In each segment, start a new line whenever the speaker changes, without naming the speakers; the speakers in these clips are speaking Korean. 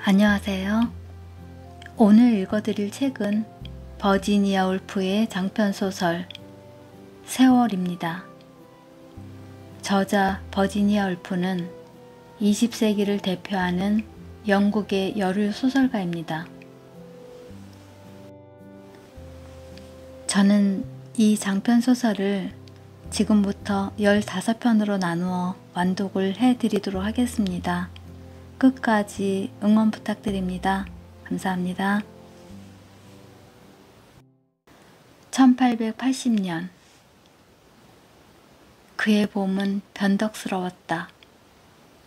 안녕하세요. 오늘 읽어드릴 책은 버지니아 울프의 장편소설 세월입니다. 저자 버지니아 울프는 20세기를 대표하는 영국의 여류 소설가입니다. 저는 이 장편소설을 지금부터 15편으로 나누어 완독을 해드리도록 하겠습니다. 끝까지 응원 부탁드립니다. 감사합니다. 1880년 그의 봄은 변덕스러웠다.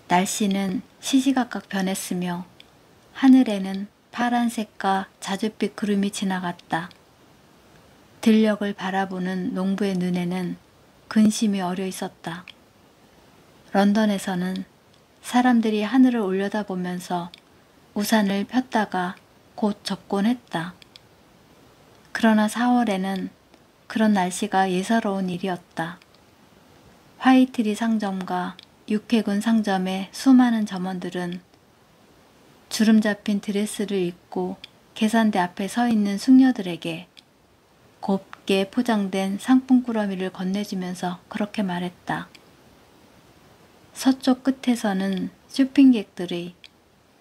날씨는 시시각각 변했으며 하늘에는 파란색과 자줏빛 구름이 지나갔다. 들녘을 바라보는 농부의 눈에는 근심이 어려 있었다. 런던에서는 사람들이 하늘을 올려다보면서 우산을 폈다가 곧 접곤 했다. 그러나 4월에는 그런 날씨가 예사로운 일이었다. 화이트리 상점과 육해군 상점의 수많은 점원들은 주름 잡힌 드레스를 입고 계산대 앞에 서 있는 숙녀들에게 곱게 포장된 상품꾸러미를 건네주면서 그렇게 말했다. 서쪽 끝에서는 쇼핑객들의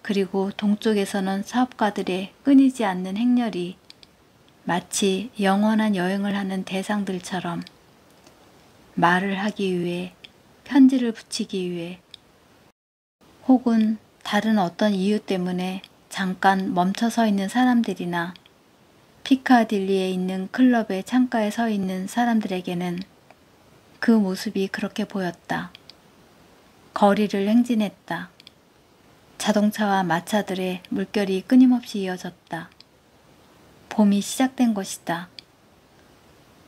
그리고 동쪽에서는 사업가들의 끊이지 않는 행렬이 마치 영원한 여행을 하는 대상들처럼 말을 하기 위해 편지를 붙이기 위해 혹은 다른 어떤 이유 때문에 잠깐 멈춰 서 있는 사람들이나 피카딜리에 있는 클럽의 창가에 서 있는 사람들에게는 그 모습이 그렇게 보였다. 거리를 행진했다. 자동차와 마차들의 물결이 끊임없이 이어졌다. 봄이 시작된 것이다.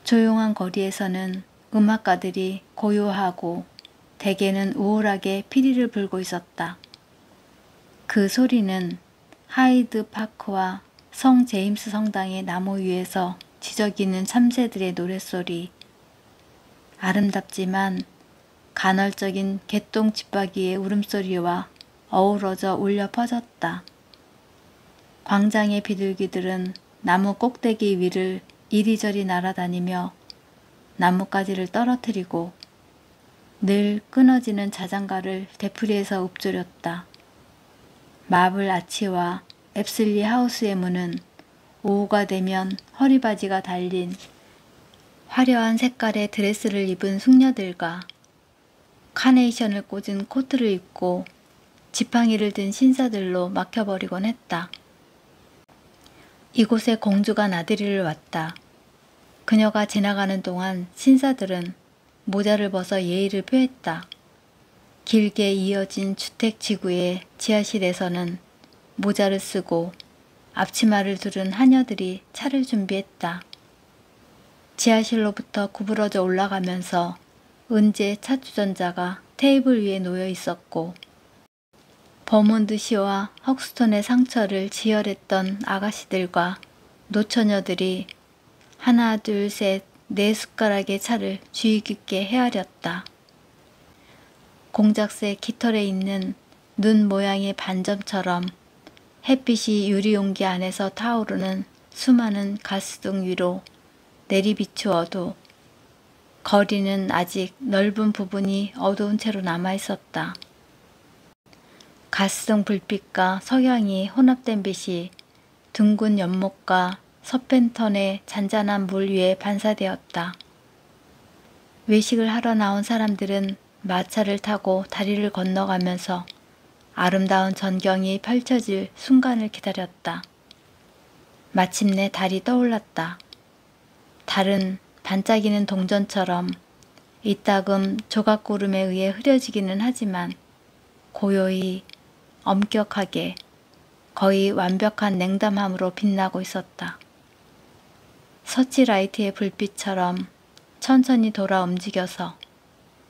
조용한 거리에서는 음악가들이 고요하고 대개는 우울하게 피리를 불고 있었다. 그 소리는 하이드 파크와 성 제임스 성당의 나무 위에서 지저귀는 참새들의 노랫소리, 아름답지만 간헐적인 개똥 집박이의 울음소리와 어우러져 울려 퍼졌다. 광장의 비둘기들은 나무 꼭대기 위를 이리저리 날아다니며 나뭇가지를 떨어뜨리고 늘 끊어지는 자장가를 되풀이해서 읊조렸다. 마블 아치와 앱슬리 하우스의 문은 오후가 되면 허리바지가 달린 화려한 색깔의 드레스를 입은 숙녀들과 카네이션을 꽂은 코트를 입고 지팡이를 든 신사들로 막혀버리곤 했다. 이곳에 공주가 나들이를 왔다. 그녀가 지나가는 동안 신사들은 모자를 벗어 예의를 표했다. 길게 이어진 주택지구의 지하실에서는 모자를 쓰고 앞치마를 두른 하녀들이 차를 준비했다. 지하실로부터 구부러져 올라가면서 은재 차주전자가 테이블 위에 놓여 있었고 버몬드시와 헉스톤의 상처를 지혈했던 아가씨들과 노처녀들이 하나 둘 셋 네 숟가락의 차를 주의 깊게 헤아렸다. 공작새 깃털에 있는 눈 모양의 반점처럼 햇빛이 유리용기 안에서 타오르는 수많은 가스등 위로 내리비추어도 거리는 아직 넓은 부분이 어두운 채로 남아있었다. 가스등 불빛과 석양이 혼합된 빛이 둥근 연못과 서펜턴의 잔잔한 물 위에 반사되었다. 외식을 하러 나온 사람들은 마차를 타고 다리를 건너가면서 아름다운 전경이 펼쳐질 순간을 기다렸다. 마침내 달이 떠올랐다. 달은 반짝이는 동전처럼 이따금 조각구름에 의해 흐려지기는 하지만 고요히 엄격하게 거의 완벽한 냉담함으로 빛나고 있었다. 서치라이트의 불빛처럼 천천히 돌아 움직여서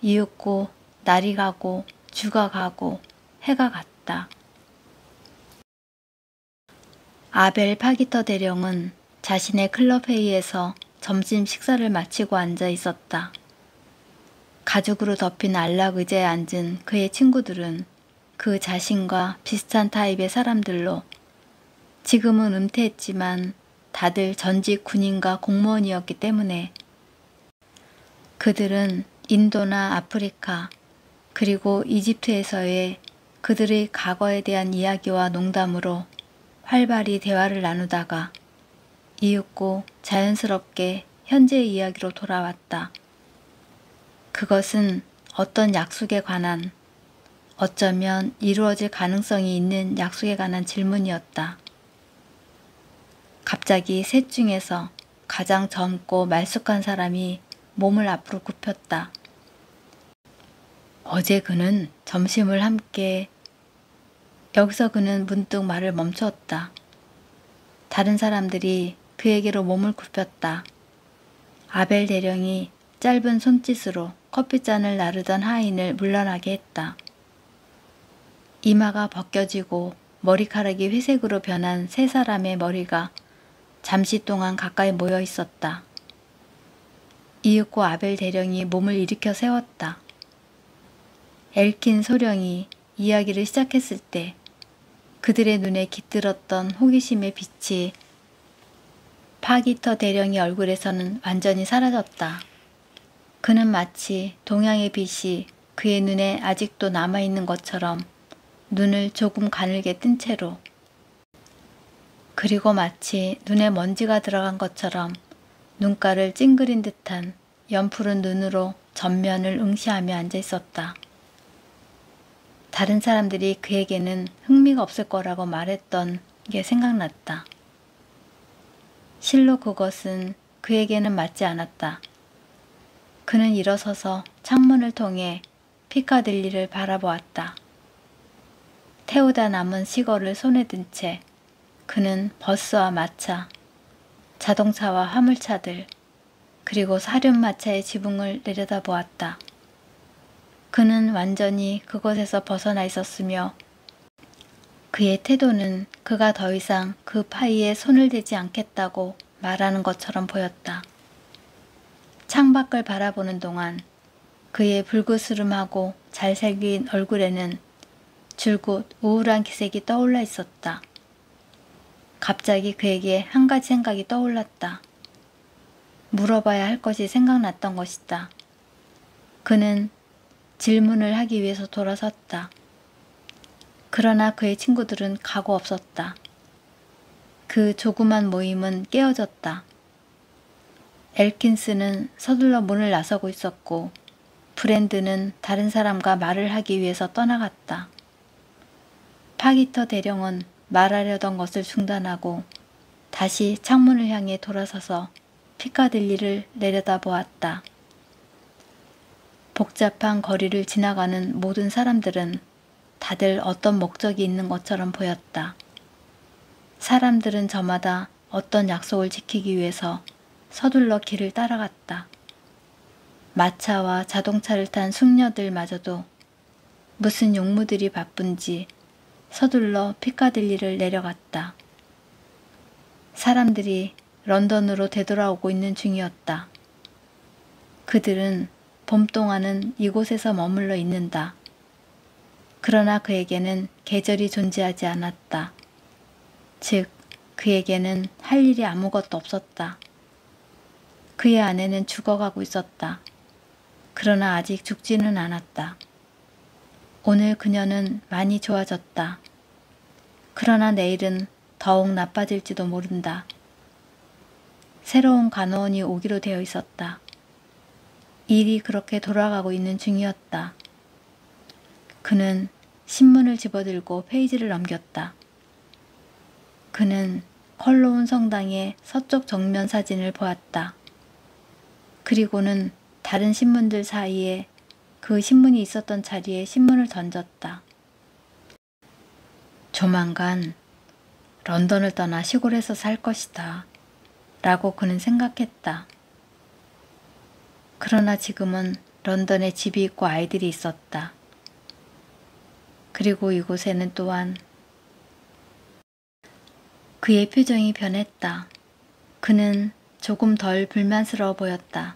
이윽고 날이 가고 주가 가고 해가 갔다. 아벨 파기터 대령은 자신의 클럽 회의에서 점심 식사를 마치고 앉아 있었다. 가죽으로 덮인 안락 의자에 앉은 그의 친구들은 그 자신과 비슷한 타입의 사람들로 지금은 은퇴했지만 다들 전직 군인과 공무원이었기 때문에 그들은 인도나 아프리카 그리고 이집트에서의 그들의 과거에 대한 이야기와 농담으로 활발히 대화를 나누다가 이윽고 자연스럽게 현재의 이야기로 돌아왔다. 그것은 어떤 약속에 관한, 어쩌면 이루어질 가능성이 있는 약속에 관한 질문이었다. 갑자기 셋 중에서 가장 젊고 말쑥한 사람이 몸을 앞으로 굽혔다. 어제 그는 점심을 함께. 여기서 그는 문득 말을 멈추었다. 다른 사람들이 그에게로 몸을 굽혔다. 아벨 대령이 짧은 손짓으로 커피잔을 나르던 하인을 물러나게 했다. 이마가 벗겨지고 머리카락이 회색으로 변한 세 사람의 머리가 잠시 동안 가까이 모여 있었다. 이윽고 아벨 대령이 몸을 일으켜 세웠다. 엘킨 소령이 이야기를 시작했을 때 그들의 눈에 깃들었던 호기심의 빛이 파기터 대령의 얼굴에서는 완전히 사라졌다. 그는 마치 동양의 빛이 그의 눈에 아직도 남아있는 것처럼 눈을 조금 가늘게 뜬 채로, 그리고 마치 눈에 먼지가 들어간 것처럼 눈가를 찡그린 듯한 연푸른 눈으로 전면을 응시하며 앉아 있었다. 다른 사람들이 그에게는 흥미가 없을 거라고 말했던 게 생각났다. 실로 그것은 그에게는 맞지 않았다. 그는 일어서서 창문을 통해 피카딜리를 바라보았다. 태우다 남은 시거를 손에 든 채 그는 버스와 마차, 자동차와 화물차들, 그리고 사륜마차의 지붕을 내려다보았다. 그는 완전히 그것에서 벗어나 있었으며 그의 태도는 그가 더 이상 그 파이에 손을 대지 않겠다고 말하는 것처럼 보였다. 창밖을 바라보는 동안 그의 불그스름하고 잘생긴 얼굴에는 줄곧 우울한 기색이 떠올라 있었다. 갑자기 그에게 한 가지 생각이 떠올랐다. 물어봐야 할 것이 생각났던 것이다. 그는 질문을 하기 위해서 돌아섰다. 그러나 그의 친구들은 가고 없었다. 그 조그만 모임은 깨어졌다. 엘킨스는 서둘러 문을 나서고 있었고 브랜드는 다른 사람과 말을 하기 위해서 떠나갔다. 파기터 대령은 말하려던 것을 중단하고 다시 창문을 향해 돌아서서 피카딜리를 내려다보았다. 복잡한 거리를 지나가는 모든 사람들은 다들 어떤 목적이 있는 것처럼 보였다. 사람들은 저마다 어떤 약속을 지키기 위해서 서둘러 길을 따라갔다. 마차와 자동차를 탄 숙녀들마저도 무슨 용무들이 바쁜지 서둘러 피카딜리를 내려갔다. 사람들이 런던으로 되돌아오고 있는 중이었다. 그들은 봄 동안은 이곳에서 머물러 있는다. 그러나 그에게는 계절이 존재하지 않았다. 즉, 그에게는 할 일이 아무것도 없었다. 그의 아내는 죽어가고 있었다. 그러나 아직 죽지는 않았다. 오늘 그녀는 많이 좋아졌다. 그러나 내일은 더욱 나빠질지도 모른다. 새로운 간호원이 오기로 되어 있었다. 일이 그렇게 돌아가고 있는 중이었다. 그는 신문을 집어들고 페이지를 넘겼다. 그는 컬로운 성당의 서쪽 정면 사진을 보았다. 그리고는 다른 신문들 사이에 그 신문이 있었던 자리에 신문을 던졌다. 조만간 런던을 떠나 시골에서 살 것이다. 라고 그는 생각했다. 그러나 지금은 런던에 집이 있고 아이들이 있었다. 그리고 이곳에는 또한 그의 표정이 변했다. 그는 조금 덜 불만스러워 보였다.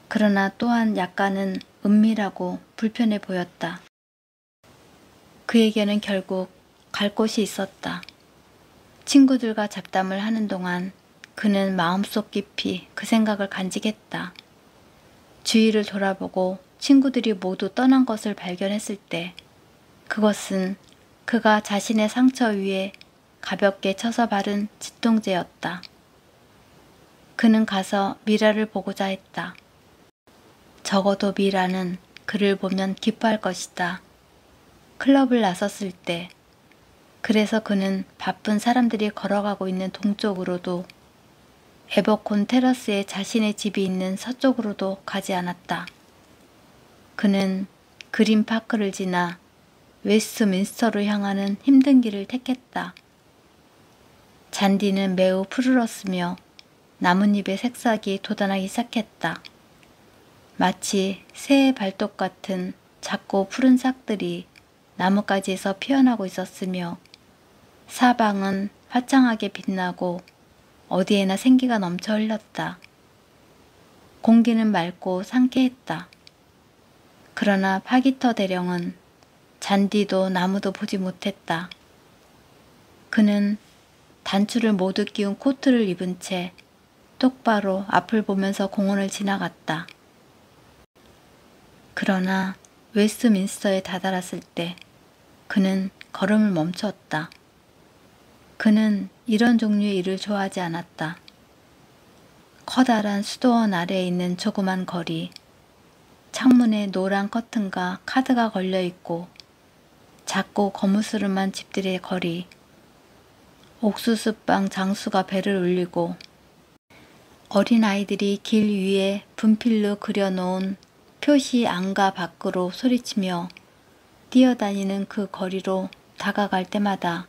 그러나 또한 약간은 은밀하고 불편해 보였다. 그에게는 결국 갈 곳이 있었다. 친구들과 잡담을 하는 동안 그는 마음속 깊이 그 생각을 간직했다. 주위를 돌아보고 친구들이 모두 떠난 것을 발견했을 때 그것은 그가 자신의 상처 위에 가볍게 쳐서 바른 진통제였다. 그는 가서 미라를 보고자 했다. 적어도 미라는 그를 보면 기뻐할 것이다. 클럽을 나섰을 때 그래서 그는 바쁜 사람들이 걸어가고 있는 동쪽으로도 에버콘 테라스에 자신의 집이 있는 서쪽으로도 가지 않았다. 그는 그린파크를 지나 웨스트민스터로 향하는 힘든 길을 택했다. 잔디는 매우 푸르렀으며 나뭇잎의 색싹이 돋아나기 시작했다. 마치 새의 발톱 같은 작고 푸른 싹들이 나뭇가지에서 피어나고 있었으며 사방은 화창하게 빛나고 어디에나 생기가 넘쳐 흘렀다. 공기는 맑고 상쾌했다. 그러나 파기터 대령은 잔디도 나무도 보지 못했다. 그는 단추를 모두 끼운 코트를 입은 채 똑바로 앞을 보면서 공원을 지나갔다. 그러나 웨스트민스터에 다다랐을 때 그는 걸음을 멈췄다. 그는 이런 종류의 일을 좋아하지 않았다. 커다란 수도원 아래에 있는 조그만 거리, 창문에 노란 커튼과 카드가 걸려있고 작고 거무스름한 집들의 거리, 옥수수빵 장수가 배를 울리고 어린아이들이 길 위에 분필로 그려놓은 표시 안과 밖으로 소리치며 뛰어다니는 그 거리로 다가갈 때마다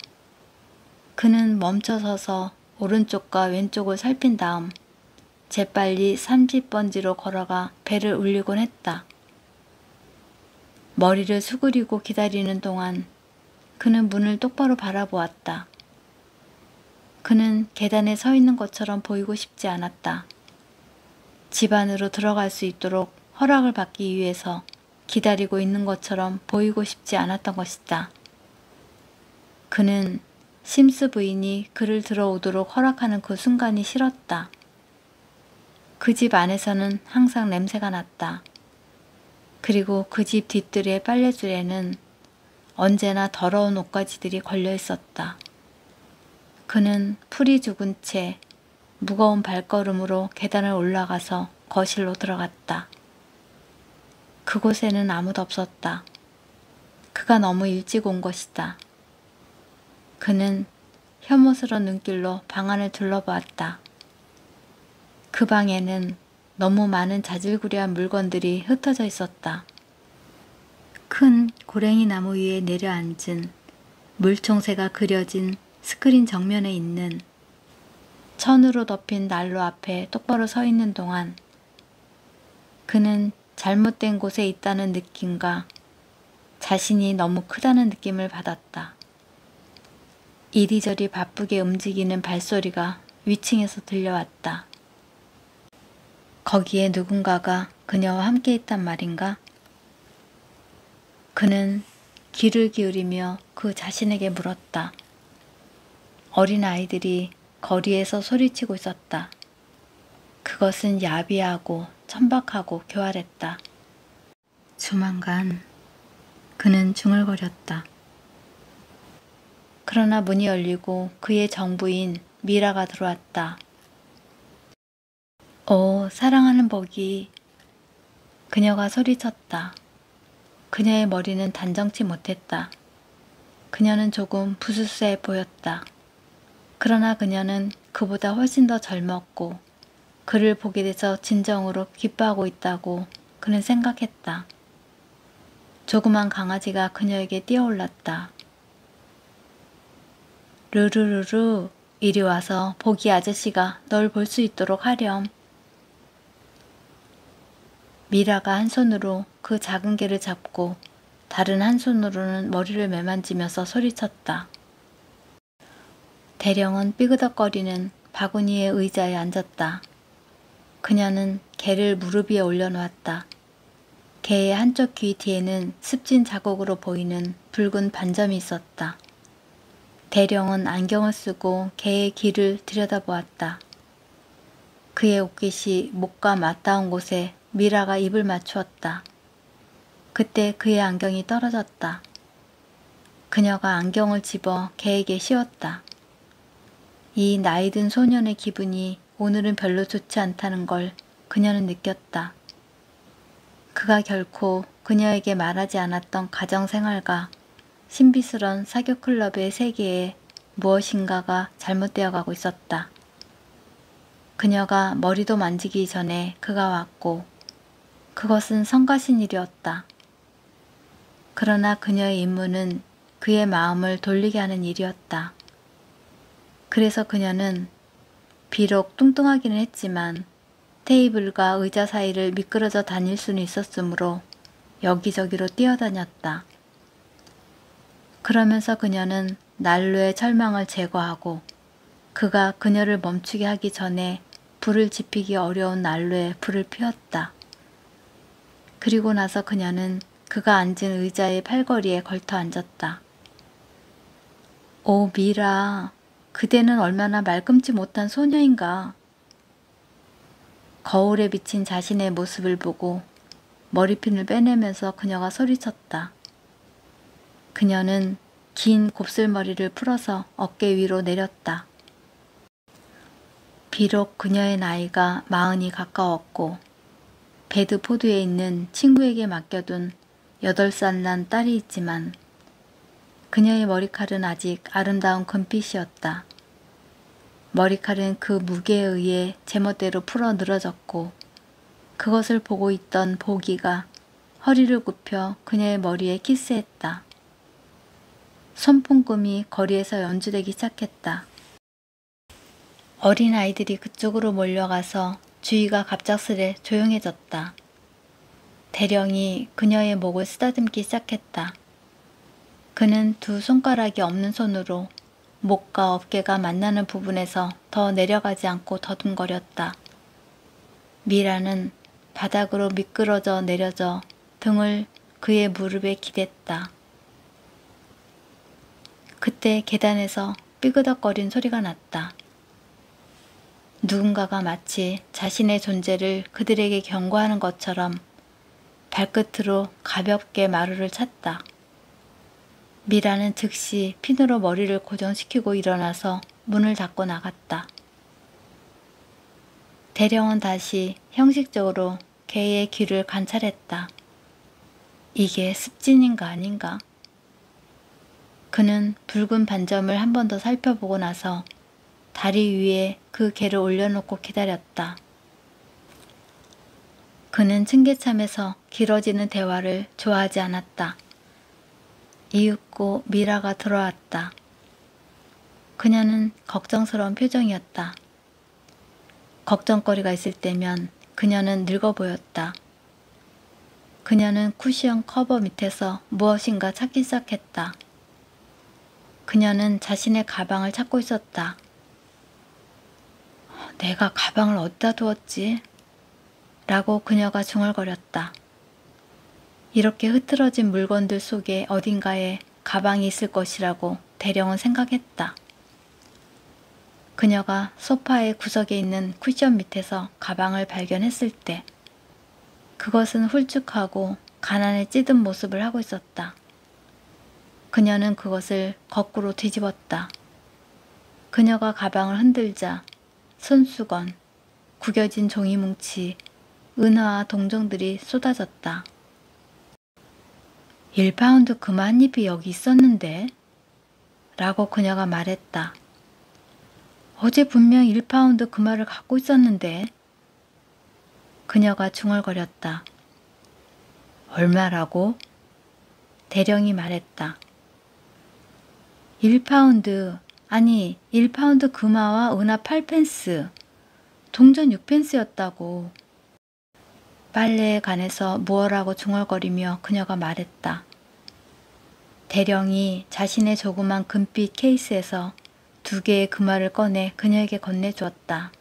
그는 멈춰서서 오른쪽과 왼쪽을 살핀 다음 재빨리 30번지로 걸어가 배를 울리곤 했다. 머리를 수그리고 기다리는 동안 그는 문을 똑바로 바라보았다. 그는 계단에 서 있는 것처럼 보이고 싶지 않았다. 집 안으로 들어갈 수 있도록 허락을 받기 위해서 기다리고 있는 것처럼 보이고 싶지 않았던 것이다. 그는 심스 부인이 그를 들어오도록 허락하는 그 순간이 싫었다. 그 집 안에서는 항상 냄새가 났다. 그리고 그 집 뒤뜰의 빨래줄에는 언제나 더러운 옷가지들이 걸려 있었다. 그는 풀이 죽은 채 무거운 발걸음으로 계단을 올라가서 거실로 들어갔다. 그곳에는 아무도 없었다. 그가 너무 일찍 온 것이다. 그는 혐오스러운 눈길로 방 안을 둘러보았다. 그 방에는 너무 많은 자질구레한 물건들이 흩어져 있었다. 큰 고랭이 나무 위에 내려앉은 물총새가 그려진 스크린 정면에 있는 천으로 덮인 난로 앞에 똑바로 서 있는 동안 그는 잘못된 곳에 있다는 느낌과 자신이 너무 크다는 느낌을 받았다. 이리저리 바쁘게 움직이는 발소리가 위층에서 들려왔다. 거기에 누군가가 그녀와 함께 있단 말인가? 그는 귀를 기울이며 그 자신에게 물었다. 어린 아이들이 거리에서 소리치고 있었다. 그것은 야비하고 천박하고 교활했다. 조만간 그는 중얼거렸다. 그러나 문이 열리고 그의 정부인 미라가 들어왔다. 오, 사랑하는 복이. 그녀가 소리쳤다. 그녀의 머리는 단정치 못했다. 그녀는 조금 부스스해 보였다. 그러나 그녀는 그보다 훨씬 더 젊었고 그를 보게 돼서 진정으로 기뻐하고 있다고 그는 생각했다. 조그만 강아지가 그녀에게 뛰어올랐다. 루루루루, 이리 와서 보기 아저씨가 널 볼 수 있도록 하렴. 미라가 한 손으로 그 작은 개를 잡고 다른 한 손으로는 머리를 매만지면서 소리쳤다. 대령은 삐그덕거리는 바구니의 의자에 앉았다. 그녀는 개를 무릎 위에 올려놓았다. 개의 한쪽 귀 뒤에는 습진 자국으로 보이는 붉은 반점이 있었다. 대령은 안경을 쓰고 개의 귀를 들여다보았다. 그의 옷깃이 목과 맞닿은 곳에 미라가 입을 맞추었다. 그때 그의 안경이 떨어졌다. 그녀가 안경을 집어 개에게 씌웠다. 이 나이든 소년의 기분이 오늘은 별로 좋지 않다는 걸 그녀는 느꼈다. 그가 결코 그녀에게 말하지 않았던 가정생활과 신비스런 사교클럽의 세계에 무엇인가가 잘못되어 가고 있었다. 그녀가 머리도 만지기 전에 그가 왔고 그것은 성가신 일이었다. 그러나 그녀의 임무는 그의 마음을 돌리게 하는 일이었다. 그래서 그녀는 비록 뚱뚱하기는 했지만 테이블과 의자 사이를 미끄러져 다닐 수는 있었으므로 여기저기로 뛰어다녔다. 그러면서 그녀는 난로의 철망을 제거하고 그가 그녀를 멈추게 하기 전에 불을 지피기 어려운 난로에 불을 피웠다. 그리고 나서 그녀는 그가 앉은 의자의 팔걸이에 걸터 앉았다. 오 미라, 그대는 얼마나 말끔치 못한 소녀인가. 거울에 비친 자신의 모습을 보고 머리핀을 빼내면서 그녀가 소리쳤다. 그녀는 긴 곱슬머리를 풀어서 어깨 위로 내렸다. 비록 그녀의 나이가 40이 가까웠고 베드포드에 있는 친구에게 맡겨둔 8살 난 딸이 있지만 그녀의 머리칼은 아직 아름다운 금빛이었다. 머리칼은 그 무게에 의해 제멋대로 풀어 늘어졌고 그것을 보고 있던 보기가 허리를 굽혀 그녀의 머리에 키스했다. 손풍금이 거리에서 연주되기 시작했다. 어린 아이들이 그쪽으로 몰려가서 주위가 갑작스레 조용해졌다. 대령이 그녀의 목을 쓰다듬기 시작했다. 그는 두 손가락이 없는 손으로 목과 어깨가 만나는 부분에서 더 내려가지 않고 더듬거렸다. 미라는 바닥으로 미끄러져 내려져 등을 그의 무릎에 기댔다. 그때 계단에서 삐그덕거린 소리가 났다. 누군가가 마치 자신의 존재를 그들에게 경고하는 것처럼 발끝으로 가볍게 마루를 찼다. 미라는 즉시 핀으로 머리를 고정시키고 일어나서 문을 닫고 나갔다. 대령은 다시 형식적으로 개의 귀를 관찰했다. 이게 습진인가 아닌가? 그는 붉은 반점을 한 번 더 살펴보고 나서 다리 위에 그 개를 올려놓고 기다렸다. 그는 층계참에서 길어지는 대화를 좋아하지 않았다. 이윽고 미라가 들어왔다. 그녀는 걱정스러운 표정이었다. 걱정거리가 있을 때면 그녀는 늙어 보였다. 그녀는 쿠션 커버 밑에서 무엇인가 찾기 시작했다. 그녀는 자신의 가방을 찾고 있었다. 내가 가방을 어디다 두었지? 라고 그녀가 중얼거렸다. 이렇게 흐트러진 물건들 속에 어딘가에 가방이 있을 것이라고 대령은 생각했다. 그녀가 소파의 구석에 있는 쿠션 밑에서 가방을 발견했을 때 그것은 훌쭉하고 가난에 찌든 모습을 하고 있었다. 그녀는 그것을 거꾸로 뒤집었다. 그녀가 가방을 흔들자 손수건, 구겨진 종이뭉치, 은화와 동정들이 쏟아졌다. 1파운드 금화 한 잎이 여기 있었는데? 라고 그녀가 말했다. 어제 분명 1파운드 금화를 갖고 있었는데? 그녀가 중얼거렸다. 얼마라고? 대령이 말했다. 1파운드, 아니 1파운드 금화와 은화 8펜스, 동전 6펜스였다고. 빨래에 관해서 무엇라고 중얼거리며 그녀가 말했다. 대령이 자신의 조그만 금빛 케이스에서 2개의 금화를 꺼내 그녀에게 건네주었다.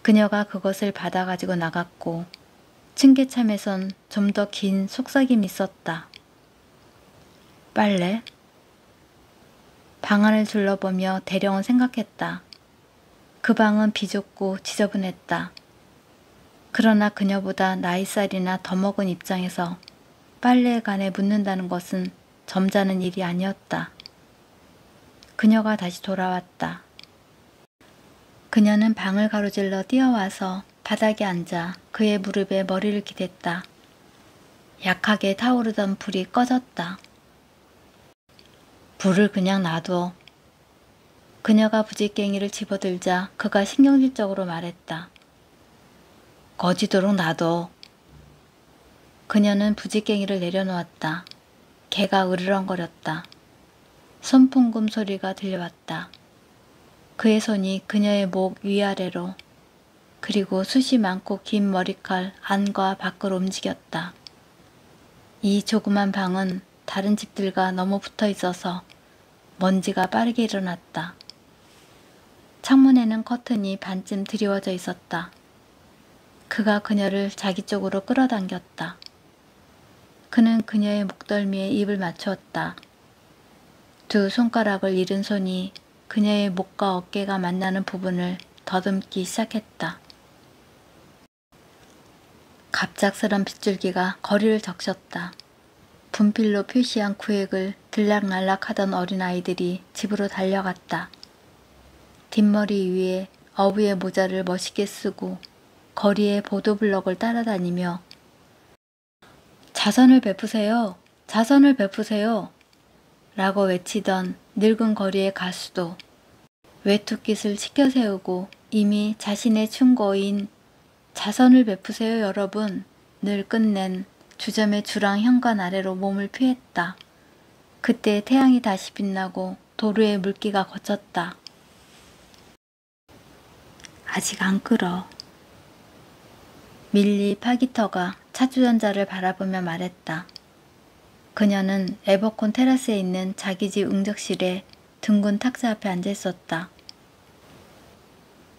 그녀가 그것을 받아가지고 나갔고 층계참에선 좀 더 긴 속삭임이 있었다. 빨래? 방 안을 둘러보며 대령은 생각했다. 그 방은 비좁고 지저분했다. 그러나 그녀보다 나이살이나 더 먹은 입장에서 빨래에 관해 묻는다는 것은 점잖은 일이 아니었다. 그녀가 다시 돌아왔다. 그녀는 방을 가로질러 뛰어와서 바닥에 앉아 그의 무릎에 머리를 기댔다. 약하게 타오르던 불이 꺼졌다. 불을 그냥 놔둬. 그녀가 부지깽이를 집어들자 그가 신경질적으로 말했다. 거지도록 놔둬. 그녀는 부지깽이를 내려놓았다. 개가 으르렁거렸다. 손풍금 소리가 들려왔다. 그의 손이 그녀의 목 위아래로 그리고 숱이 많고 긴 머리칼 안과 밖으로 움직였다. 이 조그만 방은 다른 집들과 너무 붙어 있어서 먼지가 빠르게 일어났다. 창문에는 커튼이 반쯤 드리워져 있었다. 그가 그녀를 자기 쪽으로 끌어당겼다. 그는 그녀의 목덜미에 입을 맞추었다. 두 손가락을 잃은 손이 그녀의 목과 어깨가 만나는 부분을 더듬기 시작했다. 갑작스런 빗줄기가 거리를 적셨다. 분필로 표시한 구획을 들락날락하던 어린아이들이 집으로 달려갔다. 뒷머리 위에 어부의 모자를 멋있게 쓰고 거리에 보도블럭을 따라다니며 자선을 베푸세요. 자선을 베푸세요. 라고 외치던 늙은 거리의 가수도 외투깃을 치켜세우고 이미 자신의 충고인 자선을 베푸세요 여러분 늘 끝낸 주점의 주랑 현관 아래로 몸을 피했다. 그때 태양이 다시 빛나고 도로에 물기가 걷혔다. 아직 안 끓어. 밀리 파기터가 차주전자를 바라보며 말했다. 그녀는 에버콘 테라스에 있는 자기 집 응접실에 둥근 탁자 앞에 앉아 있었다.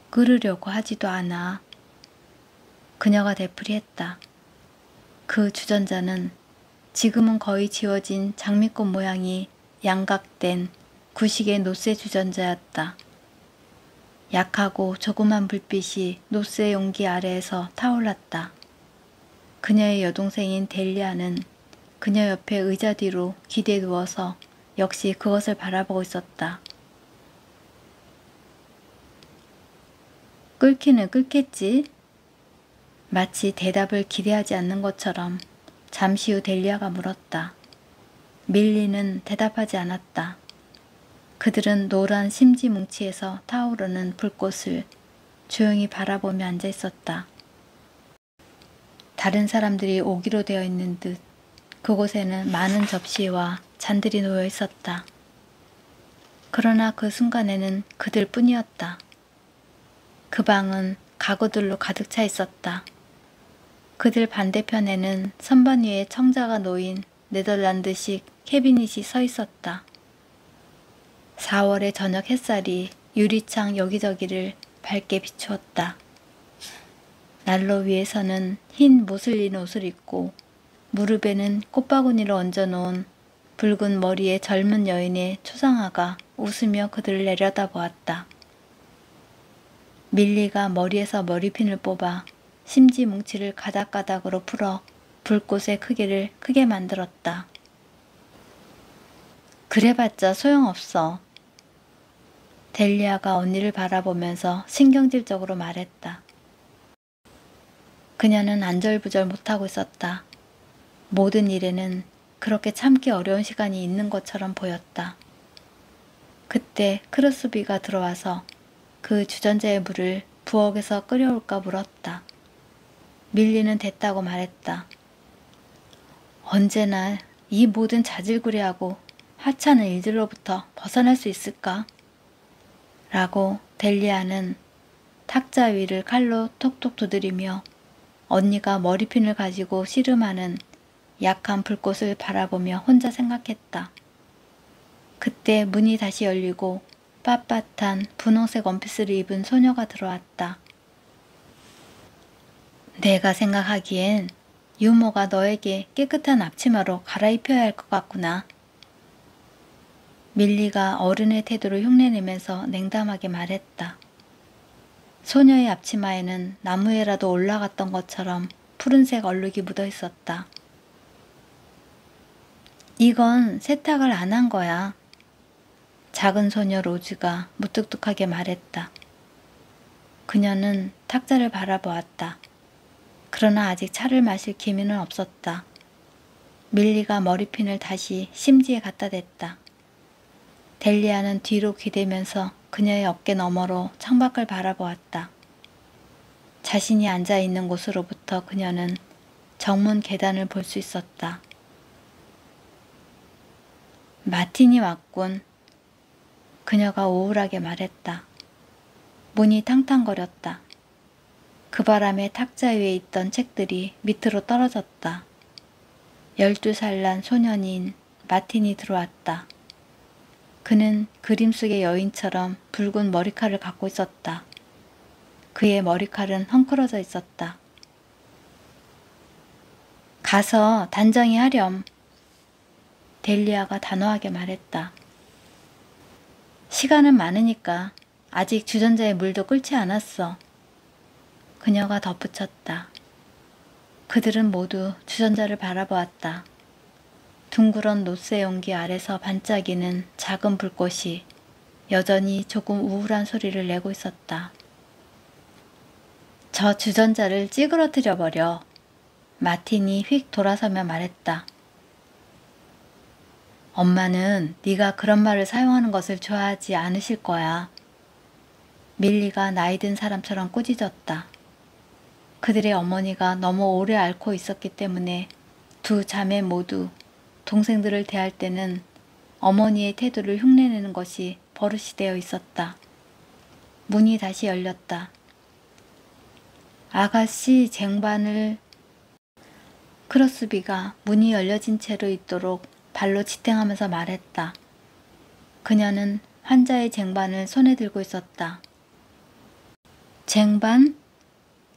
끓으려고 하지도 않아. 그녀가 되풀이했다. 그 주전자는 지금은 거의 지워진 장미꽃 모양이 양각된 구식의 노쇠 주전자였다. 약하고 조그만 불빛이 노쇠 용기 아래에서 타올랐다. 그녀의 여동생인 델리아는 그녀 옆에 의자 뒤로 기대 누워서 역시 그것을 바라보고 있었다. 끓기는 끓겠지? 마치 대답을 기대하지 않는 것처럼 잠시 후 델리아가 물었다. 밀리는 대답하지 않았다. 그들은 노란 심지 뭉치에서 타오르는 불꽃을 조용히 바라보며 앉아 있었다. 다른 사람들이 오기로 되어 있는 듯 그곳에는 많은 접시와 잔들이 놓여 있었다. 그러나 그 순간에는 그들 뿐이었다. 그 방은 가구들로 가득 차 있었다. 그들 반대편에는 선반 위에 청자가 놓인 네덜란드식 캐비닛이 서 있었다. 4월의 저녁 햇살이 유리창 여기저기를 밝게 비추었다. 난로 위에서는 흰 모슬린 옷을 입고 무릎에는 꽃바구니를 얹어놓은 붉은 머리의 젊은 여인의 초상화가 웃으며 그들을 내려다보았다. 밀리가 머리에서 머리핀을 뽑아 심지 뭉치를 가닥가닥으로 풀어 불꽃의 크기를 크게 만들었다. 그래봤자 소용없어. 델리아가 언니를 바라보면서 신경질적으로 말했다. 그녀는 안절부절 못하고 있었다. 모든 일에는 그렇게 참기 어려운 시간이 있는 것처럼 보였다. 그때 크루스비가 들어와서 그 주전자의 물을 부엌에서 끓여올까 물었다. 밀리는 됐다고 말했다. 언제나 이 모든 자질구레하고 하찮은 일들로부터 벗어날 수 있을까? 라고 델리아는 탁자 위를 칼로 톡톡 두드리며 언니가 머리핀을 가지고 씨름하는 약한 불꽃을 바라보며 혼자 생각했다. 그때 문이 다시 열리고 빳빳한 분홍색 원피스를 입은 소녀가 들어왔다. 내가 생각하기엔 유모가 너에게 깨끗한 앞치마로 갈아입혀야 할 것 같구나. 밀리가 어른의 태도를 흉내내면서 냉담하게 말했다. 소녀의 앞치마에는 나무에라도 올라갔던 것처럼 푸른색 얼룩이 묻어 있었다. 이건 세탁을 안 한 거야. 작은 소녀 로즈가 무뚝뚝하게 말했다. 그녀는 탁자를 바라보았다. 그러나 아직 차를 마실 기미는 없었다. 밀리가 머리핀을 다시 심지에 갖다 댔다. 델리아는 뒤로 기대면서 그녀의 어깨 너머로 창밖을 바라보았다. 자신이 앉아있는 곳으로부터 그녀는 정문 계단을 볼 수 있었다. 마틴이 왔군. 그녀가 우울하게 말했다. 문이 탕탕거렸다. 그 바람에 탁자 위에 있던 책들이 밑으로 떨어졌다. 12살 난 소년인 마틴이 들어왔다. 그는 그림 속의 여인처럼 붉은 머리칼을 갖고 있었다. 그의 머리칼은 헝클어져 있었다. 가서 단정히 하렴. 델리아가 단호하게 말했다. 시간은 많으니까 아직 주전자에 물도 끓지 않았어. 그녀가 덧붙였다. 그들은 모두 주전자를 바라보았다. 둥그런 노쇠 용기 아래서 반짝이는 작은 불꽃이 여전히 조금 우울한 소리를 내고 있었다. 저 주전자를 찌그러뜨려 버려. 마틴이 휙 돌아서며 말했다. 엄마는 네가 그런 말을 사용하는 것을 좋아하지 않으실 거야. 밀리가 나이 든 사람처럼 꾸짖었다. 그들의 어머니가 너무 오래 앓고 있었기 때문에 두 자매 모두 동생들을 대할 때는 어머니의 태도를 흉내내는 것이 버릇이 되어 있었다. 문이 다시 열렸다. 아가씨 쟁반을 크로스비가 문이 열려진 채로 있도록 발로 지탱하면서 말했다. 그녀는 환자의 쟁반을 손에 들고 있었다. 쟁반?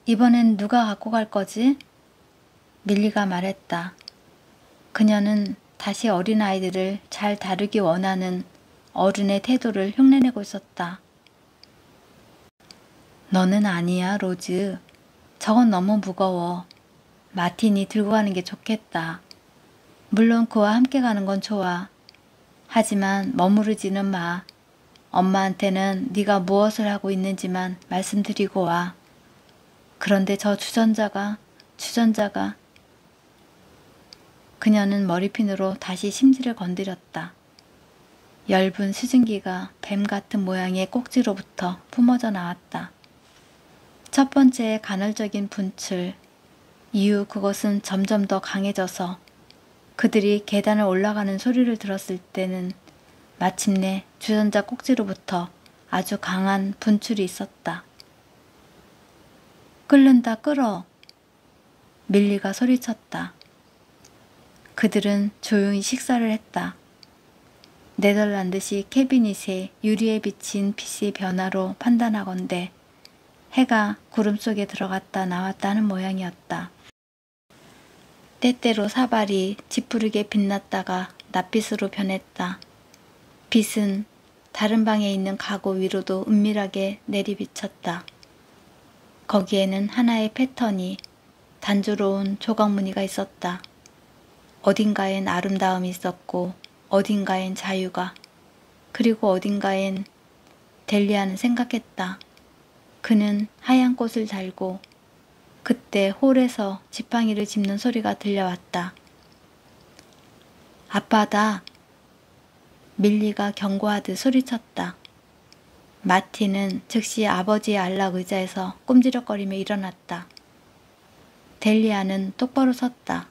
이번엔 누가 갖고 갈 거지? 밀리가 말했다. 그녀는 다시 어린아이들을 잘 다루기 원하는 어른의 태도를 흉내내고 있었다. 너는 아니야, 로즈. 저건 너무 무거워. 마틴이 들고 가는 게 좋겠다. 물론 그와 함께 가는 건 좋아. 하지만 머무르지는 마. 엄마한테는 네가 무엇을 하고 있는지만 말씀드리고 와. 그런데 저 주전자가 그녀는 머리핀으로 다시 심지를 건드렸다. 엷은 수증기가 뱀 같은 모양의 꼭지로부터 뿜어져 나왔다. 첫 번째의 간헐적인 분출, 이후 그것은 점점 더 강해져서 그들이 계단을 올라가는 소리를 들었을 때는 마침내 주전자 꼭지로부터 아주 강한 분출이 있었다. 끓는다 끓어. 밀리가 소리쳤다. 그들은 조용히 식사를 했다. 네덜란드식 캐비닛에 유리에 비친 빛의 변화로 판단하건대 해가 구름 속에 들어갔다 나왔다 하는 모양이었다. 때때로 사발이 짙푸르게 빛났다가 낯빛으로 변했다. 빛은 다른 방에 있는 가구 위로도 은밀하게 내리비쳤다. 거기에는 하나의 패턴이 단조로운 조각무늬가 있었다. 어딘가엔 아름다움이 있었고 어딘가엔 자유가, 그리고 어딘가엔 델리아는 생각했다. 그는 하얀 꽃을 달고 그때 홀에서 지팡이를 짚는 소리가 들려왔다. 아빠다. 밀리가 경고하듯 소리쳤다. 마틴은 즉시 아버지의 안락 의자에서 꼼지락거리며 일어났다. 델리아는 똑바로 섰다.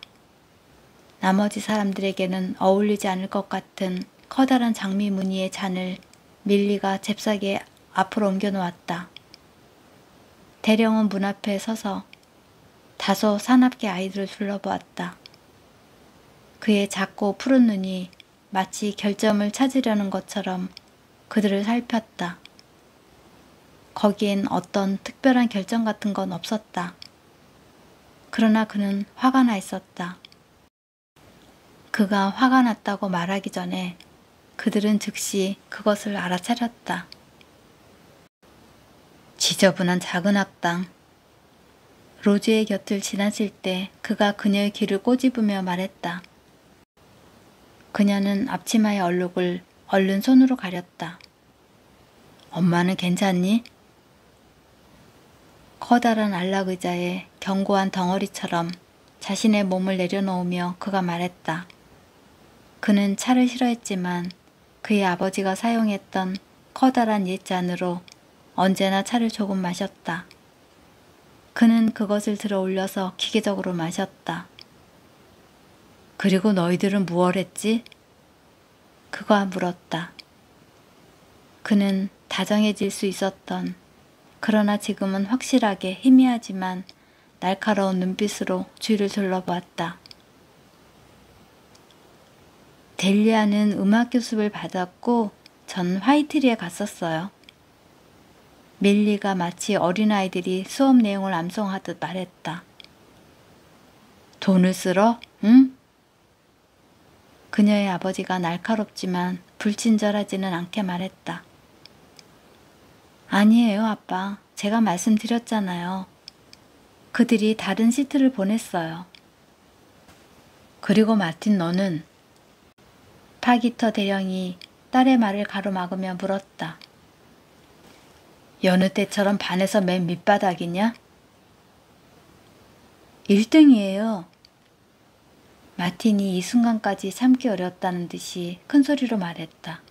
나머지 사람들에게는 어울리지 않을 것 같은 커다란 장미 무늬의 잔을 밀리가 잽싸게 앞으로 옮겨 놓았다. 대령은 문 앞에 서서 다소 사납게 아이들을 둘러보았다. 그의 작고 푸른 눈이 마치 결점을 찾으려는 것처럼 그들을 살폈다. 거기엔 어떤 특별한 결정 같은 건 없었다. 그러나 그는 화가 나 있었다. 그가 화가 났다고 말하기 전에 그들은 즉시 그것을 알아차렸다. 지저분한 작은 악당. 로즈의 곁을 지나칠 때 그가 그녀의 귀를 꼬집으며 말했다. 그녀는 앞치마의 얼룩을 얼른 손으로 가렸다. 엄마는 괜찮니? 커다란 안락 의자에 견고한 덩어리처럼 자신의 몸을 내려놓으며 그가 말했다. 그는 차를 싫어했지만 그의 아버지가 사용했던 커다란 옛잔으로 언제나 차를 조금 마셨다. 그는 그것을 들어 올려서 기계적으로 마셨다. 그리고 너희들은 무얼 했지? 그가 물었다. 그는 다정해질 수 있었던, 그러나 지금은 확실하게 희미하지만 날카로운 눈빛으로 주위를 둘러보았다. 델리아는 음악 교습을 받았고 전 화이트리에 갔었어요. 밀리가 마치 어린아이들이 수업 내용을 암송하듯 말했다. 돈을 쓸어? 응? 그녀의 아버지가 날카롭지만 불친절하지는 않게 말했다. 아니에요, 아빠. 제가 말씀드렸잖아요. 그들이 다른 시트를 보냈어요. 그리고 마틴 너는? 파기터 대령이 딸의 말을 가로막으며 물었다. 여느 때처럼 반에서 맨 밑바닥이냐? 1등이에요. 마틴이 이 순간까지 참기 어려웠다는 듯이 큰 소리로 말했다.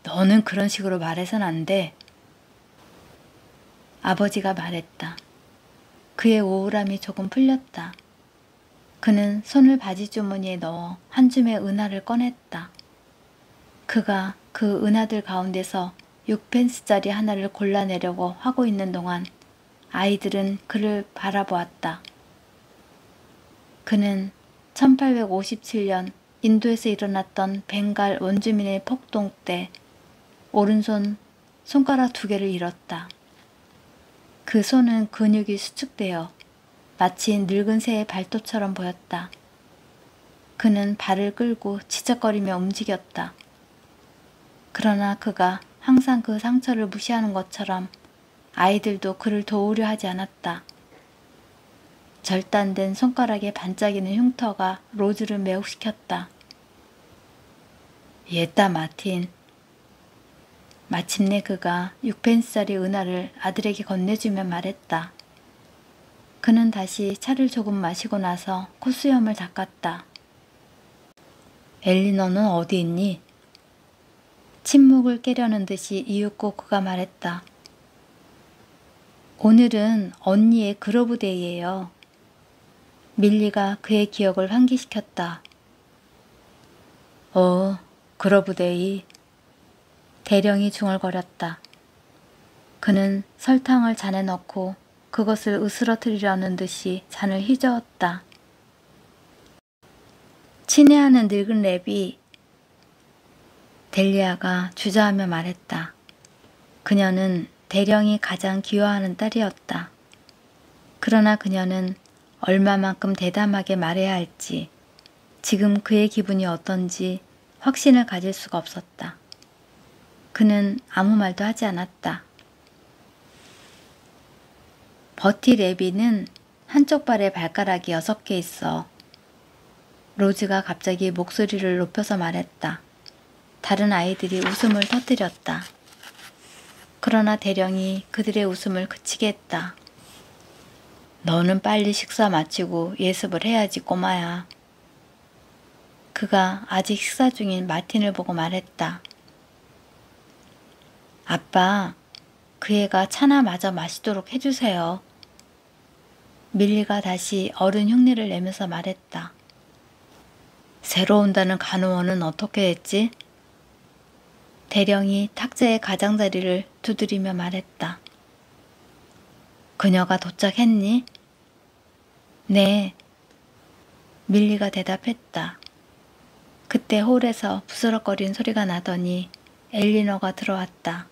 너는 그런 식으로 말해선 안 돼. 아버지가 말했다. 그의 우울함이 조금 풀렸다. 그는 손을 바지 주머니에 넣어 한 줌의 은하를 꺼냈다. 그가 그 은하들 가운데서 6펜스짜리 하나를 골라내려고 하고 있는 동안 아이들은 그를 바라보았다. 그는 1857년 인도에서 일어났던 벵갈 원주민의 폭동 때 오른손 손가락 2개를 잃었다. 그 손은 근육이 수축되어 마치 늙은 새의 발톱처럼 보였다. 그는 발을 끌고 치적거리며 움직였다. 그러나 그가 항상 그 상처를 무시하는 것처럼 아이들도 그를 도우려 하지 않았다. 절단된 손가락에 반짝이는 흉터가 로즈를 매혹시켰다. 옛다 마틴. 마침내 그가 6펜스짜리 은하를 아들에게 건네주며 말했다. 그는 다시 차를 조금 마시고 나서 콧수염을 닦았다. 엘리너는 어디 있니? 침묵을 깨려는 듯이 이윽고 그가 말했다. 오늘은 언니의 그로브데이예요. 밀리가 그의 기억을 환기시켰다. 그로브데이. 대령이 중얼거렸다. 그는 설탕을 잔에 넣고 그것을 으스러뜨리려는 듯이 잔을 휘저었다. 친애하는 늙은 랩이 델리아가 주저하며 말했다. 그녀는 대령이 가장 기여하는 딸이었다. 그러나 그녀는 얼마만큼 대담하게 말해야 할지, 지금 그의 기분이 어떤지 확신을 가질 수가 없었다. 그는 아무 말도 하지 않았다. 버티 레비는 한쪽 발에 발가락이 6개 있어. 로즈가 갑자기 목소리를 높여서 말했다. 다른 아이들이 웃음을 터뜨렸다. 그러나 대령이 그들의 웃음을 그치게 했다. 너는 빨리 식사 마치고 예습을 해야지 꼬마야. 그가 아직 식사 중인 마틴을 보고 말했다. 아빠, 그 애가 차나 마저 마시도록 해주세요. 밀리가 다시 어른 흉내를 내면서 말했다. 새로 온다는 간호원은 어떻게 했지? 대령이 탁자의 가장자리를 두드리며 말했다. 그녀가 도착했니? 네. 밀리가 대답했다. 그때 홀에서 부스럭거리는 소리가 나더니 엘리너가 들어왔다.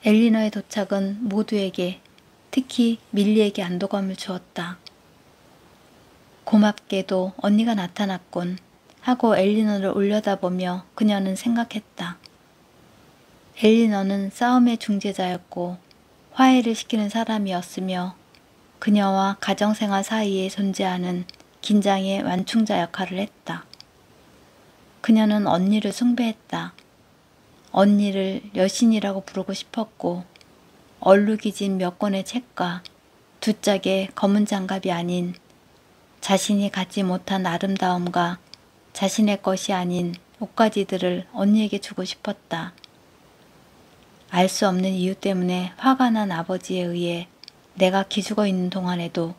엘리너의 도착은 모두에게 특히 밀리에게 안도감을 주었다. 고맙게도 언니가 나타났군 하고 엘리너를 올려다보며 그녀는 생각했다. 엘리너는 싸움의 중재자였고 화해를 시키는 사람이었으며 그녀와 가정생활 사이에 존재하는 긴장의 완충자 역할을 했다. 그녀는 언니를 숭배했다. 언니를 여신이라고 부르고 싶었고 얼룩이 몇 권의 책과 두 짝의 검은 장갑이 아닌 자신이 갖지 못한 아름다움과 자신의 것이 아닌 옷가지들을 언니에게 주고 싶었다. 알 수 없는 이유 때문에 화가 난 아버지에 의해 내가 기죽어 있는 동안에도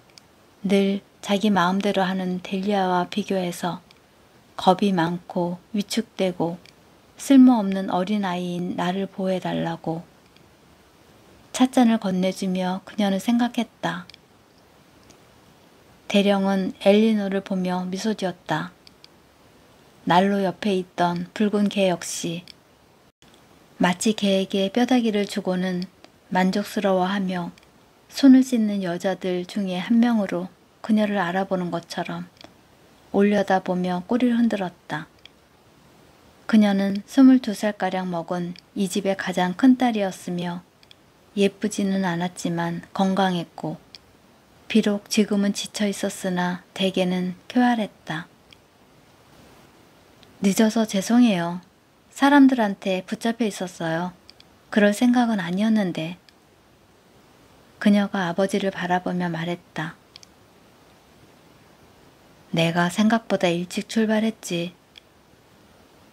늘 자기 마음대로 하는 델리아와 비교해서 겁이 많고 위축되고 쓸모없는 어린아이인 나를 보호해달라고 찻잔을 건네주며 그녀는 생각했다. 대령은 엘리노를 보며 미소 지었다. 난로 옆에 있던 붉은 개 역시 마치 개에게 뼈다귀를 주고는 만족스러워하며 손을 씻는 여자들 중에 한 명으로 그녀를 알아보는 것처럼 올려다보며 꼬리를 흔들었다. 그녀는 22살가량 먹은 이 집의 가장 큰 딸이었으며 예쁘지는 않았지만 건강했고 비록 지금은 지쳐 있었으나 대개는 쾌활했다. 늦어서 죄송해요. 사람들한테 붙잡혀 있었어요. 그럴 생각은 아니었는데. 그녀가 아버지를 바라보며 말했다. 내가 생각보다 일찍 출발했지.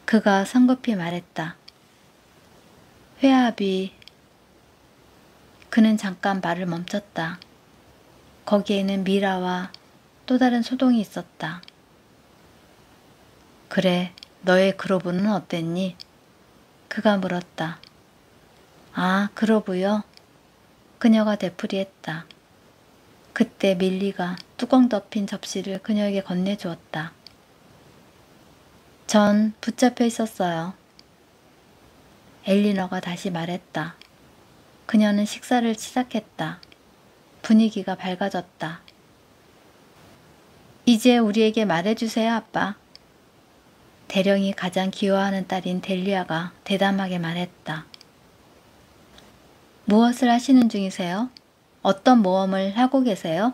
그가 성급히 말했다. 회합이... 그는 잠깐 말을 멈췄다. 거기에는 미라와 또 다른 소동이 있었다. 그래, 너의 그로브는 어땠니? 그가 물었다. 아, 그로브요? 그녀가 되풀이했다. 그때 밀리가 뚜껑 덮인 접시를 그녀에게 건네주었다. 전 붙잡혀 있었어요. 엘리너가 다시 말했다. 그녀는 식사를 시작했다. 분위기가 밝아졌다. 이제 우리에게 말해주세요, 아빠. 대령이 가장 기여하는 딸인 델리아가 대담하게 말했다. 무엇을 하시는 중이세요? 어떤 모험을 하고 계세요?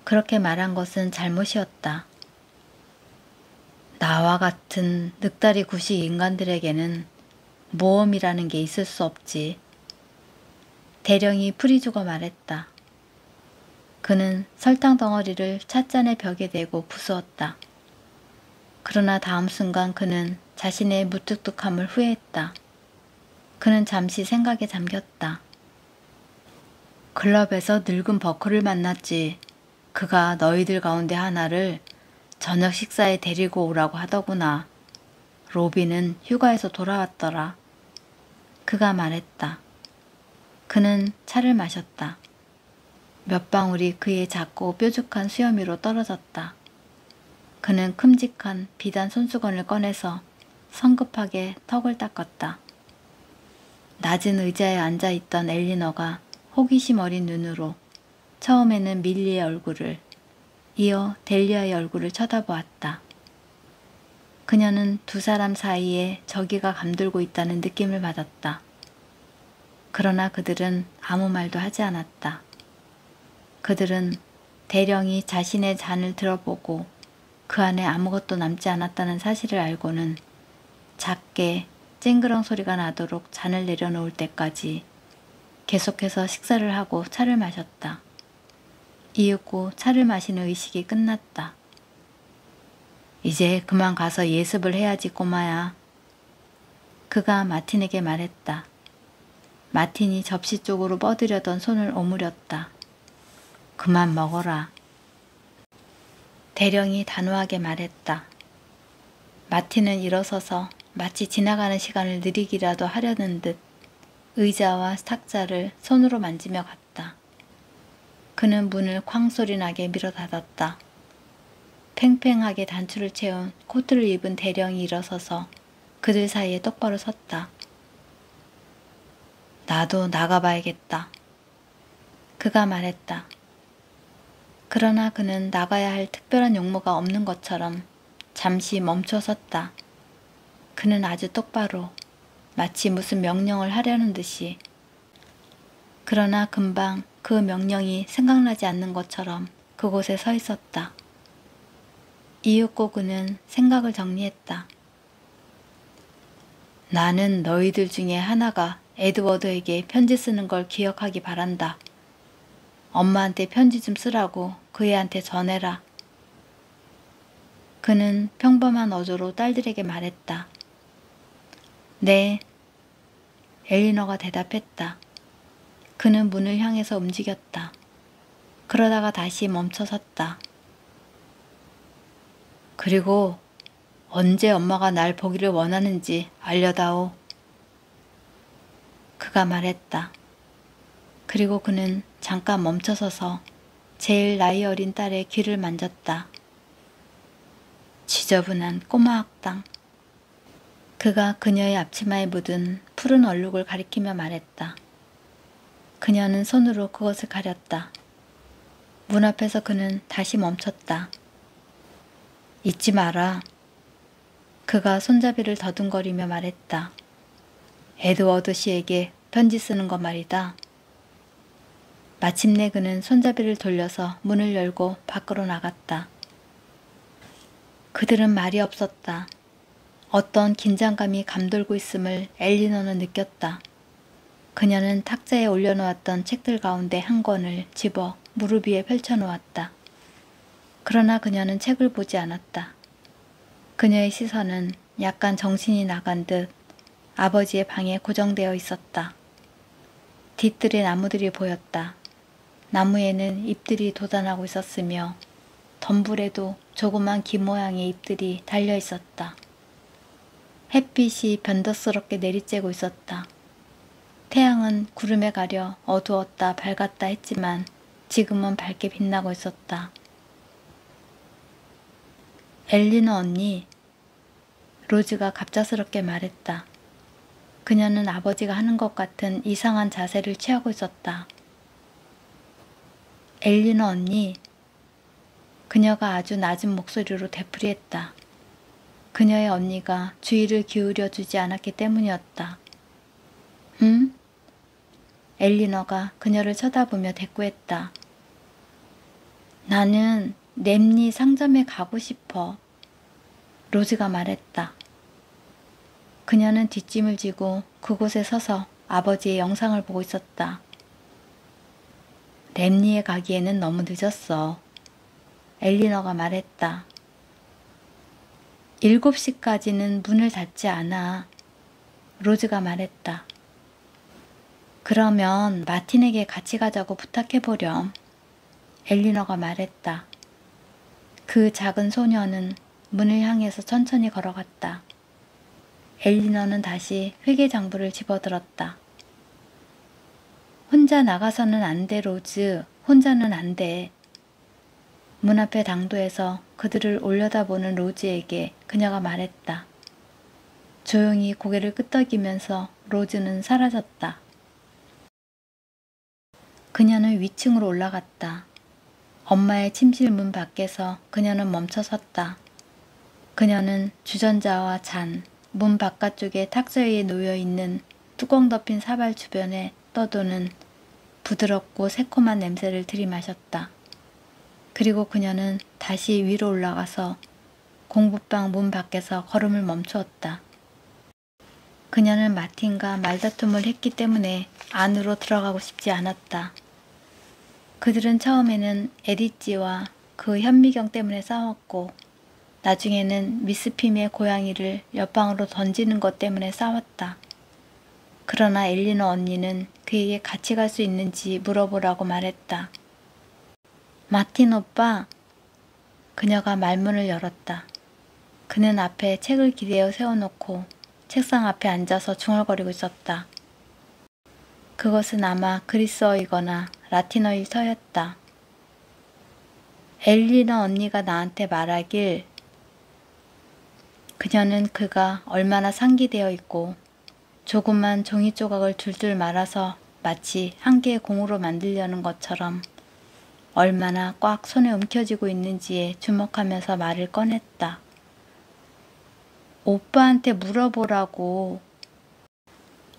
그렇게 말한 것은 잘못이었다. 나와 같은 늑다리 구식 인간들에게는 모험이라는 게 있을 수 없지. 대령이 풀이 죽어 말했다. 그는 설탕 덩어리를 찻잔의 벽에 대고 부수었다. 그러나 다음 순간 그는 자신의 무뚝뚝함을 후회했다. 그는 잠시 생각에 잠겼다. 클럽에서 늙은 버커를 만났지. 그가 너희들 가운데 하나를 저녁 식사에 데리고 오라고 하더구나. 로비는 휴가에서 돌아왔더라. 그가 말했다. 그는 차를 마셨다. 몇 방울이 그의 작고 뾰족한 수염 위로 떨어졌다. 그는 큼직한 비단 손수건을 꺼내서 성급하게 턱을 닦았다. 낮은 의자에 앉아있던 엘리너가 호기심 어린 눈으로 처음에는 밀리의 얼굴을, 이어 델리아의 얼굴을 쳐다보았다. 그녀는 두 사람 사이에 적이가 감돌고 있다는 느낌을 받았다. 그러나 그들은 아무 말도 하지 않았다. 그들은 대령이 자신의 잔을 들어보고 그 안에 아무것도 남지 않았다는 사실을 알고는 작게 쨍그렁 소리가 나도록 잔을 내려놓을 때까지 계속해서 식사를 하고 차를 마셨다. 이윽고 차를 마시는 의식이 끝났다. 이제 그만 가서 예습을 해야지 꼬마야. 그가 마틴에게 말했다. 마틴이 접시 쪽으로 뻗으려던 손을 오므렸다. 그만 먹어라. 대령이 단호하게 말했다. 마틴은 일어서서 마치 지나가는 시간을 느리기라도 하려는 듯 의자와 탁자를 손으로 만지며 갔다. 그는 문을 쾅 소리 나게 밀어 닫았다. 팽팽하게 단추를 채운 코트를 입은 대령이 일어서서 그들 사이에 똑바로 섰다. 나도 나가봐야겠다. 그가 말했다. 그러나 그는 나가야 할 특별한 용무가 없는 것처럼 잠시 멈춰 섰다. 그는 아주 똑바로 마치 무슨 명령을 하려는 듯이, 그러나 금방 그 명령이 생각나지 않는 것처럼 그곳에 서 있었다. 이윽고 그는 생각을 정리했다. 나는 너희들 중에 하나가 에드워드에게 편지 쓰는 걸 기억하기 바란다. 엄마한테 편지 좀 쓰라고 그 애한테 전해라. 그는 평범한 어조로 딸들에게 말했다. 네. 엘리너가 대답했다. 그는 문을 향해서 움직였다. 그러다가 다시 멈춰 섰다. 그리고 언제 엄마가 날 보기를 원하는지 알려다오. 그가 말했다. 그리고 그는 잠깐 멈춰서서 제일 나이 어린 딸의 귀를 만졌다. 지저분한 꼬마 악당. 그가 그녀의 앞치마에 묻은 푸른 얼룩을 가리키며 말했다. 그녀는 손으로 그것을 가렸다. 문 앞에서 그는 다시 멈췄다. 잊지 마라. 그가 손잡이를 더듬거리며 말했다. 에드워드 씨에게 편지 쓰는 거 말이다. 마침내 그는 손잡이를 돌려서 문을 열고 밖으로 나갔다. 그들은 말이 없었다. 어떤 긴장감이 감돌고 있음을 엘리너는 느꼈다. 그녀는 탁자에 올려놓았던 책들 가운데 한 권을 집어 무릎 위에 펼쳐놓았다. 그러나 그녀는 책을 보지 않았다. 그녀의 시선은 약간 정신이 나간 듯 아버지의 방에 고정되어 있었다. 뒤뜰에 나무들이 보였다. 나무에는 잎들이 돋아나고 있었으며 덤불에도 조그만 귀 모양의 잎들이 달려 있었다. 햇빛이 변덕스럽게 내리쬐고 있었다. 태양은 구름에 가려 어두웠다 밝았다 했지만 지금은 밝게 빛나고 있었다. 엘리너 언니, 로즈가 갑작스럽게 말했다. 그녀는 아버지가 하는 것 같은 이상한 자세를 취하고 있었다. 엘리너 언니, 그녀가 아주 낮은 목소리로 되풀이했다. 그녀의 언니가 주의를 기울여 주지 않았기 때문이었다. 응? 엘리너가 그녀를 쳐다보며 대꾸했다. 나는 램니 상점에 가고 싶어. 로즈가 말했다. 그녀는 뒷짐을 지고 그곳에 서서 아버지의 영상을 보고 있었다. 램니에 가기에는 너무 늦었어. 엘리너가 말했다. 7시까지는 문을 닫지 않아. 로즈가 말했다. 그러면 마틴에게 같이 가자고 부탁해보렴. 엘리너가 말했다. 그 작은 소녀는 문을 향해서 천천히 걸어갔다. 엘리너는 다시 회계장부를 집어들었다. 혼자 나가서는 안 돼, 로즈. 혼자는 안 돼. 문 앞의 당도에서 그들을 올려다보는 로즈에게 그녀가 말했다. 조용히 고개를 끄덕이면서 로즈는 사라졌다. 그녀는 위층으로 올라갔다. 엄마의 침실 문 밖에서 그녀는 멈춰 섰다. 그녀는 주전자와 잔, 문 바깥쪽에 탁자 위에 놓여있는 뚜껑 덮인 사발 주변에 떠도는 부드럽고 새콤한 냄새를 들이마셨다. 그리고 그녀는 다시 위로 올라가서 공부방 문 밖에서 걸음을 멈추었다. 그녀는 마틴과 말다툼을 했기 때문에 안으로 들어가고 싶지 않았다. 그들은 처음에는 에디지와 그 현미경 때문에 싸웠고 나중에는 미스핌의 고양이를 옆방으로 던지는 것 때문에 싸웠다. 그러나 엘리너 언니는 그에게 같이 갈 수 있는지 물어보라고 말했다. 마틴 오빠. 그녀가 말문을 열었다. 그는 앞에 책을 기대어 세워놓고 책상 앞에 앉아서 중얼거리고 있었다. 그것은 아마 그리스어이거나 라틴어일 터였다. 엘리너 언니가 나한테 말하길. 그녀는 그가 얼마나 상기되어 있고 조그만 종이 조각을 줄줄 말아서 마치 한 개의 공으로 만들려는 것처럼 얼마나 꽉 손에 움켜쥐고 있는지에 주목하면서 말을 꺼냈다. 오빠한테 물어보라고.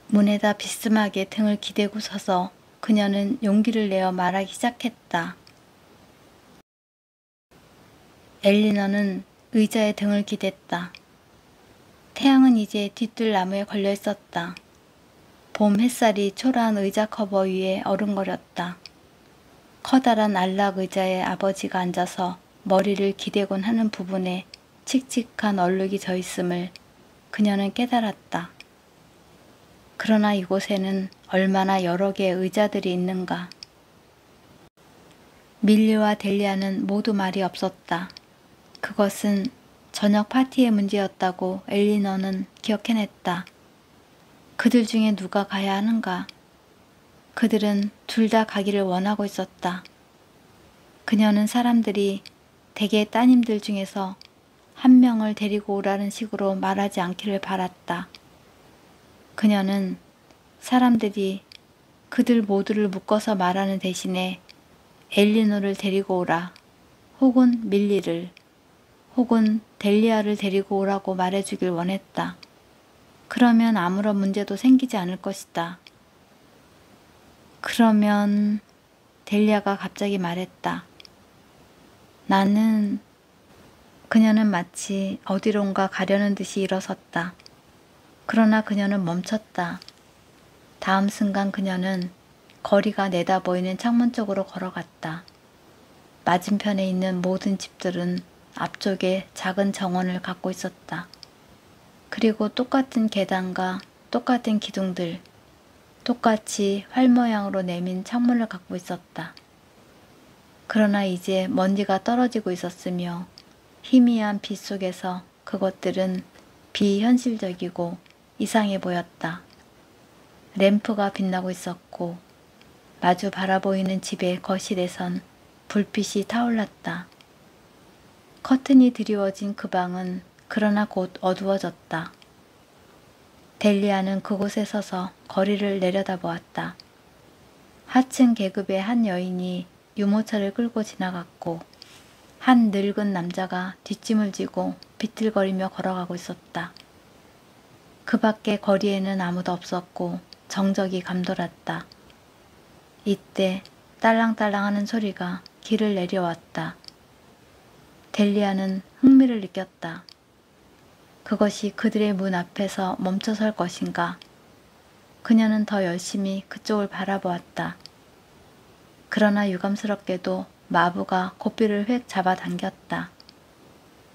문에다 비스하게 등을 기대고 서서 그녀는 용기를 내어 말하기 시작했다. 엘리너는 의자에 등을 기댔다. 태양은 이제 뒤뜰 나무에 걸려 있었다. 봄 햇살이 초라한 의자 커버 위에 어른거렸다. 커다란 안락 의자에 아버지가 앉아서 머리를 기대곤 하는 부분에 칙칙한 얼룩이 져 있음을 그녀는 깨달았다. 그러나 이곳에는 얼마나 여러 개의 의자들이 있는가. 밀리와 델리아는 모두 말이 없었다. 그것은 저녁 파티의 문제였다고 엘리너는 기억해냈다. 그들 중에 누가 가야 하는가? 그들은 둘 다 가기를 원하고 있었다. 그녀는 사람들이 대개 따님들 중에서 한 명을 데리고 오라는 식으로 말하지 않기를 바랐다. 그녀는 사람들이 그들 모두를 묶어서 말하는 대신에 엘리노를 데리고 오라, 혹은 밀리를, 혹은 델리아를 데리고 오라고 말해주길 원했다. 그러면 아무런 문제도 생기지 않을 것이다. 그러면 델리아가 갑자기 말했다. 나는... 그녀는 마치 어디론가 가려는 듯이 일어섰다. 그러나 그녀는 멈췄다. 다음 순간 그녀는 거리가 내다 보이는 창문 쪽으로 걸어갔다. 맞은편에 있는 모든 집들은 앞쪽에 작은 정원을 갖고 있었다. 그리고 똑같은 계단과 똑같은 기둥들, 똑같이 활 모양으로 내민 창문을 갖고 있었다. 그러나 이제 먼지가 떨어지고 있었으며 희미한 빛 속에서 그것들은 비현실적이고 이상해 보였다. 램프가 빛나고 있었고 마주 바라보이는 집의 거실에선 불빛이 타올랐다. 커튼이 드리워진 그 방은 그러나 곧 어두워졌다. 델리아는 그곳에 서서 거리를 내려다보았다. 하층 계급의 한 여인이 유모차를 끌고 지나갔고 한 늙은 남자가 뒷짐을 지고 비틀거리며 걸어가고 있었다. 그 밖에 거리에는 아무도 없었고 정적이 감돌았다. 이때 딸랑딸랑하는 소리가 길을 내려왔다. 델리아는 흥미를 느꼈다. 그것이 그들의 문 앞에서 멈춰설 것인가. 그녀는 더 열심히 그쪽을 바라보았다. 그러나 유감스럽게도 마부가 고삐를 획 잡아당겼다.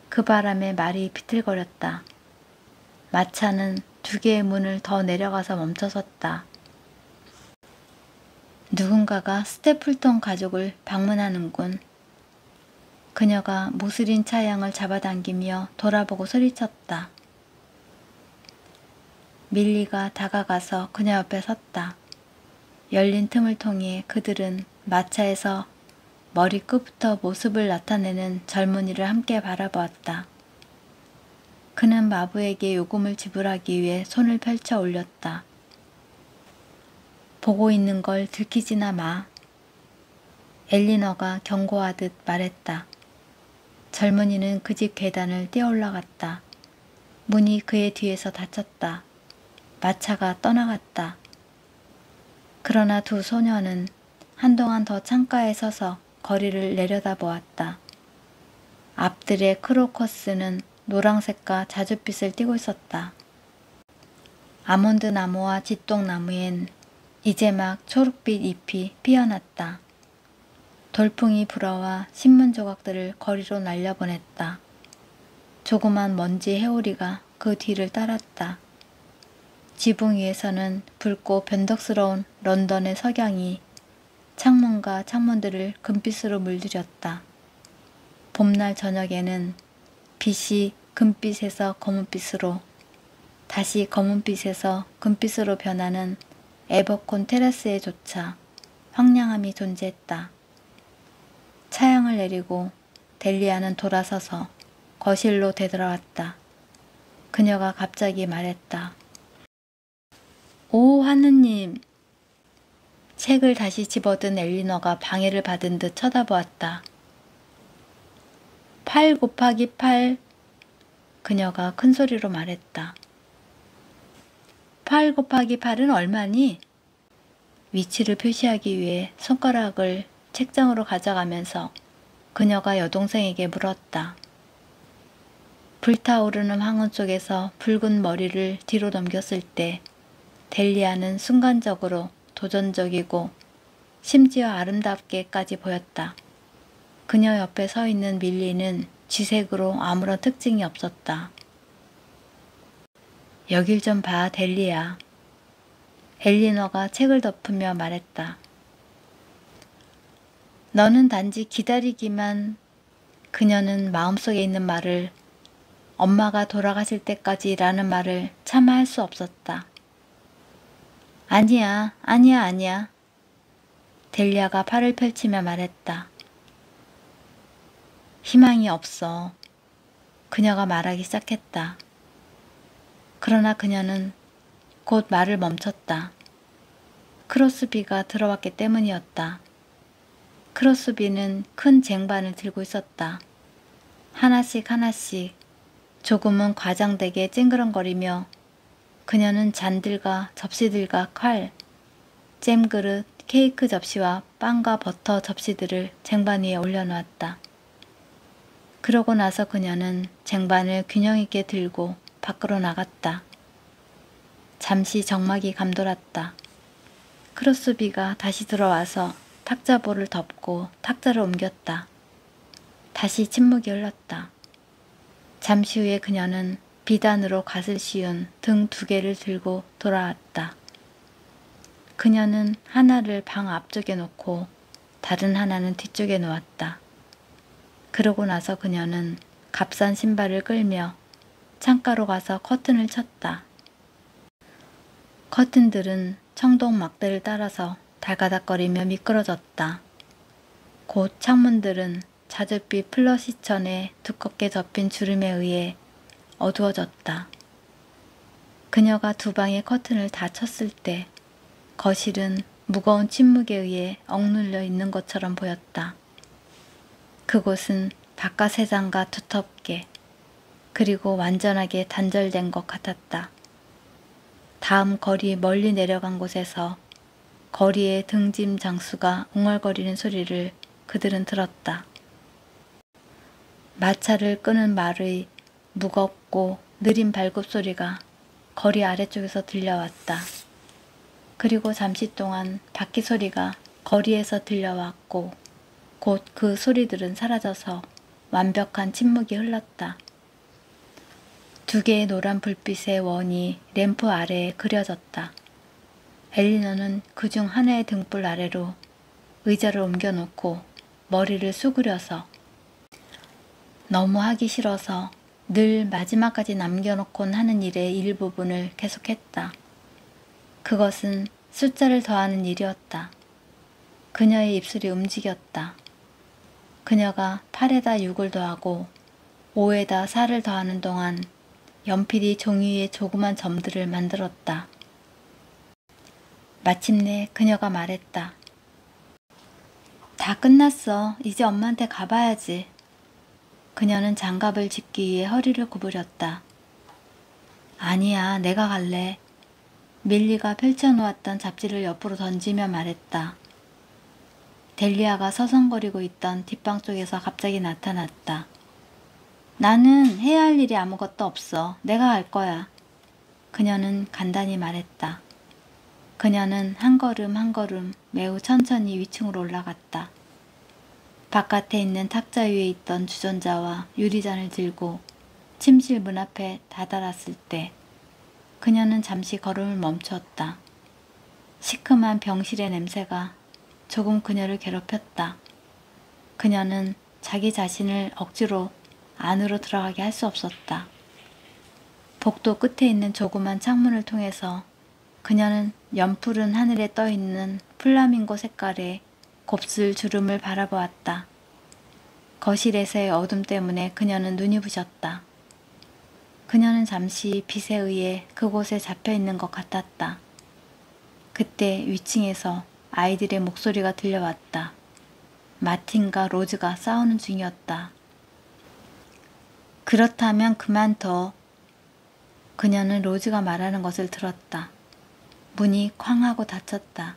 그 바람에 말이 비틀거렸다. 마차는 두 개의 문을 더 내려가서 멈춰섰다. 누군가가 스테플턴 가족을 방문하는군. 그녀가 모슬린 차양을 잡아당기며 돌아보고 소리쳤다. 밀리가 다가가서 그녀 옆에 섰다. 열린 틈을 통해 그들은 마차에서 머리끝부터 모습을 나타내는 젊은이를 함께 바라보았다. 그는 마부에게 요금을 지불하기 위해 손을 펼쳐 올렸다. 보고 있는 걸 들키지나 마. 엘리너가 경고하듯 말했다. 젊은이는 그 집 계단을 뛰어 올라갔다. 문이 그의 뒤에서 닫혔다. 마차가 떠나갔다. 그러나 두 소녀는 한동안 더 창가에 서서 거리를 내려다보았다. 앞들의 크로커스는 노란색과 자줏빛을 띠고 있었다. 아몬드 나무와 지똥나무엔 이제 막 초록빛 잎이 피어났다. 돌풍이 불어와 신문 조각들을 거리로 날려보냈다. 조그만 먼지 해오리가 그 뒤를 따랐다. 지붕 위에서는 붉고 변덕스러운 런던의 석양이 창문과 창문들을 금빛으로 물들였다. 봄날 저녁에는 빛이 금빛에서 검은빛으로 다시 검은빛에서 금빛으로 변하는 에버콘 테라스에 조차 황량함이 존재했다. 차양을 내리고 델리아는 돌아서서 거실로 되돌아왔다. 그녀가 갑자기 말했다. 오, 하느님! 책을 다시 집어든 엘리너가 방해를 받은 듯 쳐다보았다. 8 곱하기 8, 그녀가 큰 소리로 말했다. 8 곱하기 8은 얼마니? 위치를 표시하기 위해 손가락을 책장으로 가져가면서 그녀가 여동생에게 물었다. 불타오르는 황혼 속에서 붉은 머리를 뒤로 넘겼을 때 델리아는 순간적으로 도전적이고 심지어 아름답게까지 보였다. 그녀 옆에 서 있는 밀리는 쥐색으로 아무런 특징이 없었다. 여길 좀 봐, 델리아. 엘리너가 책을 덮으며 말했다. 너는 단지 기다리기만. 그녀는 마음속에 있는 말을 엄마가 돌아가실 때까지 라는 말을 차마 할 수 없었다. 아니야, 아니야, 아니야. 델리아가 팔을 펼치며 말했다. 희망이 없어. 그녀가 말하기 시작했다. 그러나 그녀는 곧 말을 멈췄다. 크로스비가 들어왔기 때문이었다. 크로스비는 큰 쟁반을 들고 있었다. 하나씩 하나씩 조금은 과장되게 찡그렁거리며 그녀는 잔들과 접시들과 칼, 잼그릇, 케이크 접시와 빵과 버터 접시들을 쟁반 위에 올려놓았다. 그러고 나서 그녀는 쟁반을 균형 있게 들고 밖으로 나갔다. 잠시 정막이 감돌았다. 크로스비가 다시 들어와서 탁자볼을 덮고 탁자를 옮겼다. 다시 침묵이 흘렀다. 잠시 후에 그녀는 비단으로 갓을 씌운 등 2개를 들고 돌아왔다. 그녀는 하나를 방 앞쪽에 놓고 다른 하나는 뒤쪽에 놓았다. 그러고 나서 그녀는 값싼 신발을 끌며 창가로 가서 커튼을 쳤다. 커튼들은 청동 막대를 따라서 달가닥거리며 미끄러졌다. 곧 창문들은 자줏빛 플러시천에 두껍게 덮인 주름에 의해 어두워졌다. 그녀가 2방의 커튼을 다 쳤을 때 거실은 무거운 침묵에 의해 억눌려 있는 것처럼 보였다. 그곳은 바깥 세상과 두텁게 그리고 완전하게 단절된 것 같았다. 다음 거리 멀리 내려간 곳에서 거리의 등짐 장수가 웅얼거리는 소리를 그들은 들었다. 마차를 끄는 말의 무겁고 느린 발굽소리가 거리 아래쪽에서 들려왔다. 그리고 잠시 동안 바퀴 소리가 거리에서 들려왔고 곧 그 소리들은 사라져서 완벽한 침묵이 흘렀다. 2개의 노란 불빛의 원이 램프 아래에 그려졌다. 엘리너는 그중 하나의 등불 아래로 의자를 옮겨놓고 머리를 수그려서 너무 하기 싫어서 늘 마지막까지 남겨놓곤 하는 일의 일부분을 계속했다. 그것은 숫자를 더하는 일이었다. 그녀의 입술이 움직였다. 그녀가 8에다 6을 더하고 5에다 4를 더하는 동안 연필이 종이 위에 조그만 점들을 만들었다. 마침내 그녀가 말했다. 다 끝났어. 이제 엄마한테 가봐야지. 그녀는 장갑을 짚기 위해 허리를 구부렸다. 아니야, 내가 갈래. 밀리가 펼쳐놓았던 잡지를 옆으로 던지며 말했다. 델리아가 서성거리고 있던 뒷방 쪽에서 갑자기 나타났다. 나는 해야 할 일이 아무것도 없어. 내가 갈 거야. 그녀는 간단히 말했다. 그녀는 한 걸음 한 걸음 매우 천천히 위층으로 올라갔다. 바깥에 있는 탁자 위에 있던 주전자와 유리잔을 들고 침실 문 앞에 다다랐을 때 그녀는 잠시 걸음을 멈추었다. 시큼한 병실의 냄새가 조금 그녀를 괴롭혔다. 그녀는 자기 자신을 억지로 안으로 들어가게 할 수 없었다. 복도 끝에 있는 조그만 창문을 통해서 그녀는 연푸른 하늘에 떠있는 플라밍고 색깔의 곱슬 주름을 바라보았다. 거실에서의 어둠 때문에 그녀는 눈이 부셨다. 그녀는 잠시 빛에 의해 그곳에 잡혀있는 것 같았다. 그때 위층에서 아이들의 목소리가 들려왔다. 마틴과 로즈가 싸우는 중이었다. 그렇다면 그만둬. 그녀는 로즈가 말하는 것을 들었다. 문이 쾅 하고 닫혔다.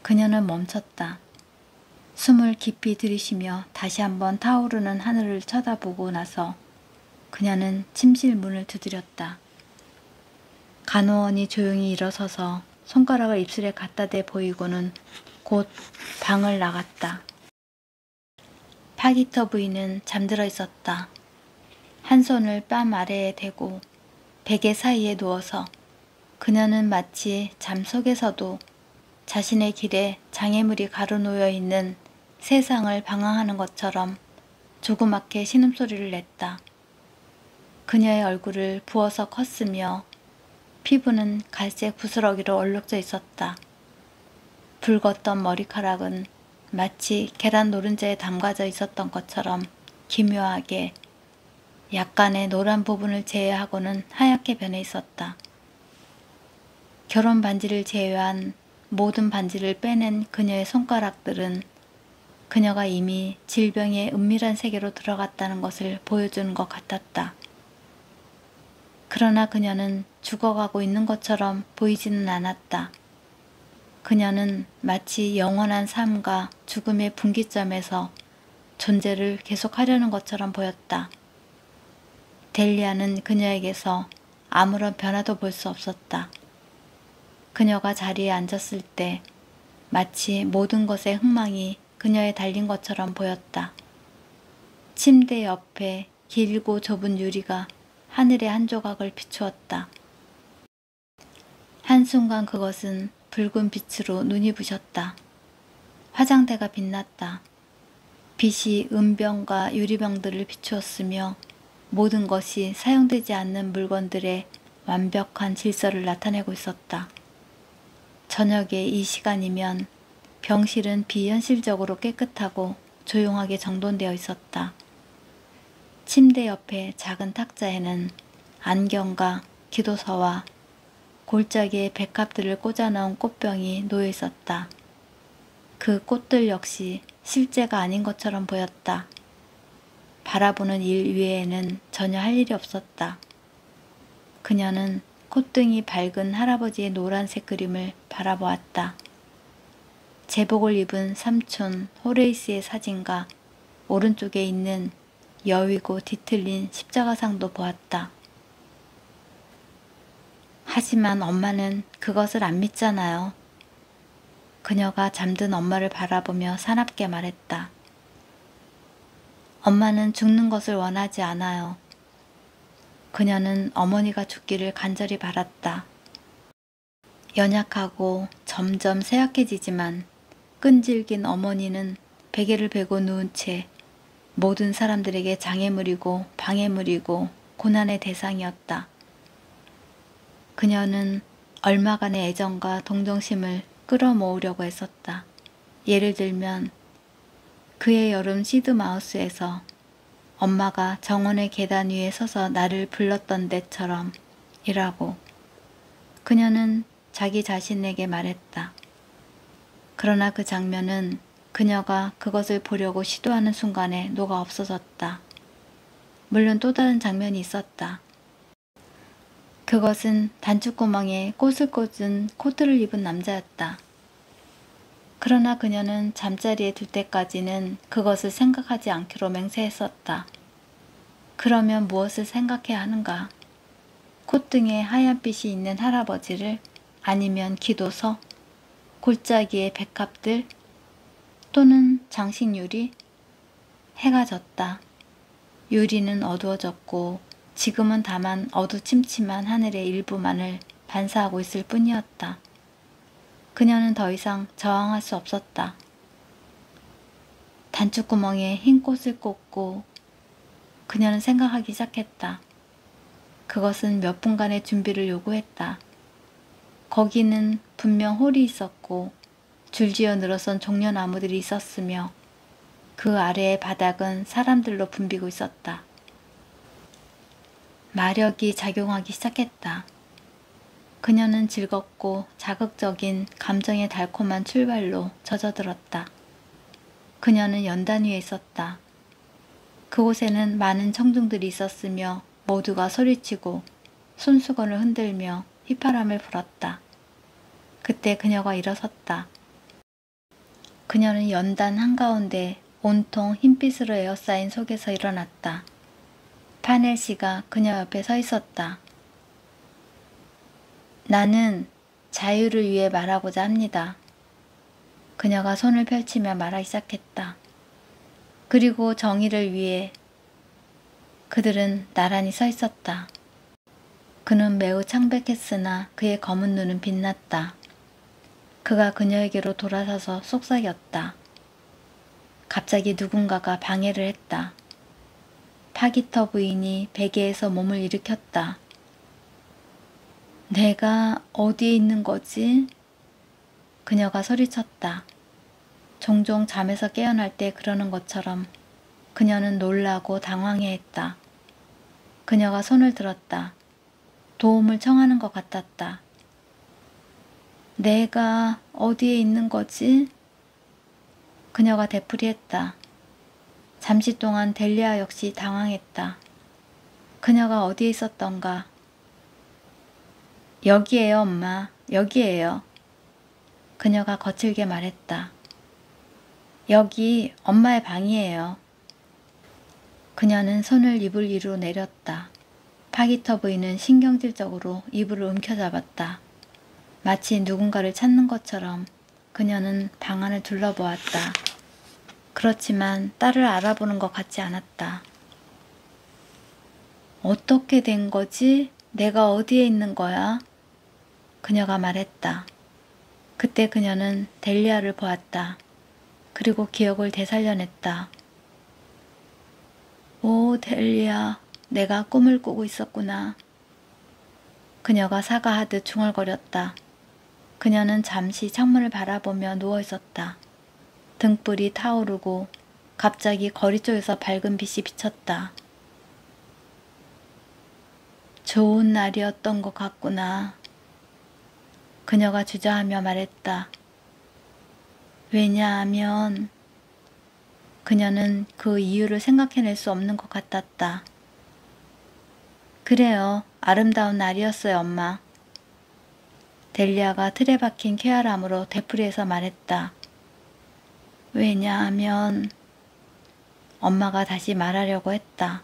그녀는 멈췄다. 숨을 깊이 들이쉬며 다시 한번 타오르는 하늘을 쳐다보고 나서 그녀는 침실 문을 두드렸다. 간호원이 조용히 일어서서 손가락을 입술에 갖다 대 보이고는 곧 방을 나갔다. 파기터 부인은 잠들어 있었다. 한 손을 뺨 아래에 대고 베개 사이에 누워서 그녀는 마치 잠 속에서도 자신의 길에 장애물이 가로놓여 있는 세상을 방황하는 것처럼 조그맣게 신음소리를 냈다. 그녀의 얼굴을 부어서 컸으며 피부는 갈색 부스러기로 얼룩져 있었다. 붉었던 머리카락은 마치 계란 노른자에 담가져 있었던 것처럼 기묘하게 약간의 노란 부분을 제외하고는 하얗게 변해 있었다. 결혼 반지를 제외한 모든 반지를 빼낸 그녀의 손가락들은 그녀가 이미 질병의 은밀한 세계로 들어갔다는 것을 보여주는 것 같았다. 그러나 그녀는 죽어가고 있는 것처럼 보이지는 않았다. 그녀는 마치 영원한 삶과 죽음의 분기점에서 존재를 계속하려는 것처럼 보였다. 델리아는 그녀에게서 아무런 변화도 볼 수 없었다. 그녀가 자리에 앉았을 때 마치 모든 것의 흥망이 그녀에 달린 것처럼 보였다. 침대 옆에 길고 좁은 유리가 하늘의 한 조각을 비추었다. 한순간 그것은 붉은 빛으로 눈이 부셨다. 화장대가 빛났다. 빛이 은병과 유리병들을 비추었으며 모든 것이 사용되지 않는 물건들의 완벽한 질서를 나타내고 있었다. 저녁의 이 시간이면 병실은 비현실적으로 깨끗하고 조용하게 정돈되어 있었다. 침대 옆에 작은 탁자에는 안경과 기도서와 골짜기에 백합들을 꽂아 넣은 꽃병이 놓여 있었다. 그 꽃들 역시 실제가 아닌 것처럼 보였다. 바라보는 일 외에는 전혀 할 일이 없었다. 그녀는 콧등이 밝은 할아버지의 노란색 그림을 바라보았다. 제복을 입은 삼촌 호레이스의 사진과 오른쪽에 있는 여위고 뒤틀린 십자가상도 보았다. 하지만 엄마는 그것을 안 믿잖아요. 그녀가 잠든 엄마를 바라보며 사납게 말했다. 엄마는 죽는 것을 원하지 않아요. 그녀는 어머니가 죽기를 간절히 바랐다. 연약하고 점점 쇠약해지지만 끈질긴 어머니는 베개를 베고 누운 채 모든 사람들에게 장애물이고 방해물이고 고난의 대상이었다. 그녀는 얼마간의 애정과 동정심을 끌어모으려고 했었다. 예를 들면 그의 여름 시드마우스에서 엄마가 정원의 계단 위에 서서 나를 불렀던 데처럼 이라고 그녀는 자기 자신에게 말했다. 그러나 그 장면은 그녀가 그것을 보려고 시도하는 순간에 녹아 없어졌다. 물론 또 다른 장면이 있었다. 그것은 단추구멍에 꽃을 꽂은 코트를 입은 남자였다. 그러나 그녀는 잠자리에 들 때까지는 그것을 생각하지 않기로 맹세했었다. 그러면 무엇을 생각해야 하는가? 콧등에 하얀빛이 있는 할아버지를, 아니면 기도서, 골짜기의 백합들, 또는 장식유리? 해가 졌다. 유리는 어두워졌고 지금은 다만 어두침침한 하늘의 일부만을 반사하고 있을 뿐이었다. 그녀는 더 이상 저항할 수 없었다. 단추구멍에 흰 꽃을 꽂고 그녀는 생각하기 시작했다. 그것은 몇 분간의 준비를 요구했다. 거기는 분명 홀이 있었고 줄지어 늘어선 종려나무들이 있었으며 그 아래의 바닥은 사람들로 붐비고 있었다. 마력이 작용하기 시작했다. 그녀는 즐겁고 자극적인 감정의 달콤한 출발로 젖어들었다. 그녀는 연단 위에 있었다. 그곳에는 많은 청중들이 있었으며 모두가 소리치고 손수건을 흔들며 휘파람을 불었다. 그때 그녀가 일어섰다. 그녀는 연단 한가운데 온통 흰빛으로 에어싸인 속에서 일어났다. 파넬 씨가 그녀 옆에 서 있었다. 나는 자유를 위해 말하고자 합니다. 그녀가 손을 펼치며 말하기 시작했다. 그리고 정의를 위해 그들은 나란히 서 있었다. 그는 매우 창백했으나 그의 검은 눈은 빛났다. 그가 그녀에게로 돌아서서 속삭였다. 갑자기 누군가가 방해를 했다. 파기터 부인이 베개에서 몸을 일으켰다. 내가 어디에 있는 거지? 그녀가 소리쳤다. 종종 잠에서 깨어날 때 그러는 것처럼 그녀는 놀라고 당황해했다. 그녀가 손을 들었다. 도움을 청하는 것 같았다. 내가 어디에 있는 거지? 그녀가 되풀이했다. 잠시 동안 델리아 역시 당황했다. 그녀가 어디에 있었던가? 여기에요, 엄마. 여기에요. 그녀가 거칠게 말했다. 여기 엄마의 방이에요. 그녀는 손을 이불 위로 내렸다. 파기터 부인은 신경질적으로 이불을 움켜잡았다. 마치 누군가를 찾는 것처럼 그녀는 방 안을 둘러보았다. 그렇지만 딸을 알아보는 것 같지 않았다. 어떻게 된 거지? 내가 어디에 있는 거야? 그녀가 말했다. 그때 그녀는 델리아를 보았다. 그리고 기억을 되살려냈다. 오, 델리아, 내가 꿈을 꾸고 있었구나. 그녀가 사과하듯 중얼거렸다. 그녀는 잠시 창문을 바라보며 누워 있었다. 등불이 타오르고 갑자기 거리 쪽에서 밝은 빛이 비쳤다. 좋은 날이었던 것 같구나. 그녀가 주저하며 말했다. 왜냐하면 그녀는 그 이유를 생각해낼 수 없는 것 같았다. 그래요. 아름다운 날이었어요, 엄마. 델리아가 틀에 박힌 쾌활함으로 되풀이해서 말했다. 왜냐하면 엄마가 다시 말하려고 했다.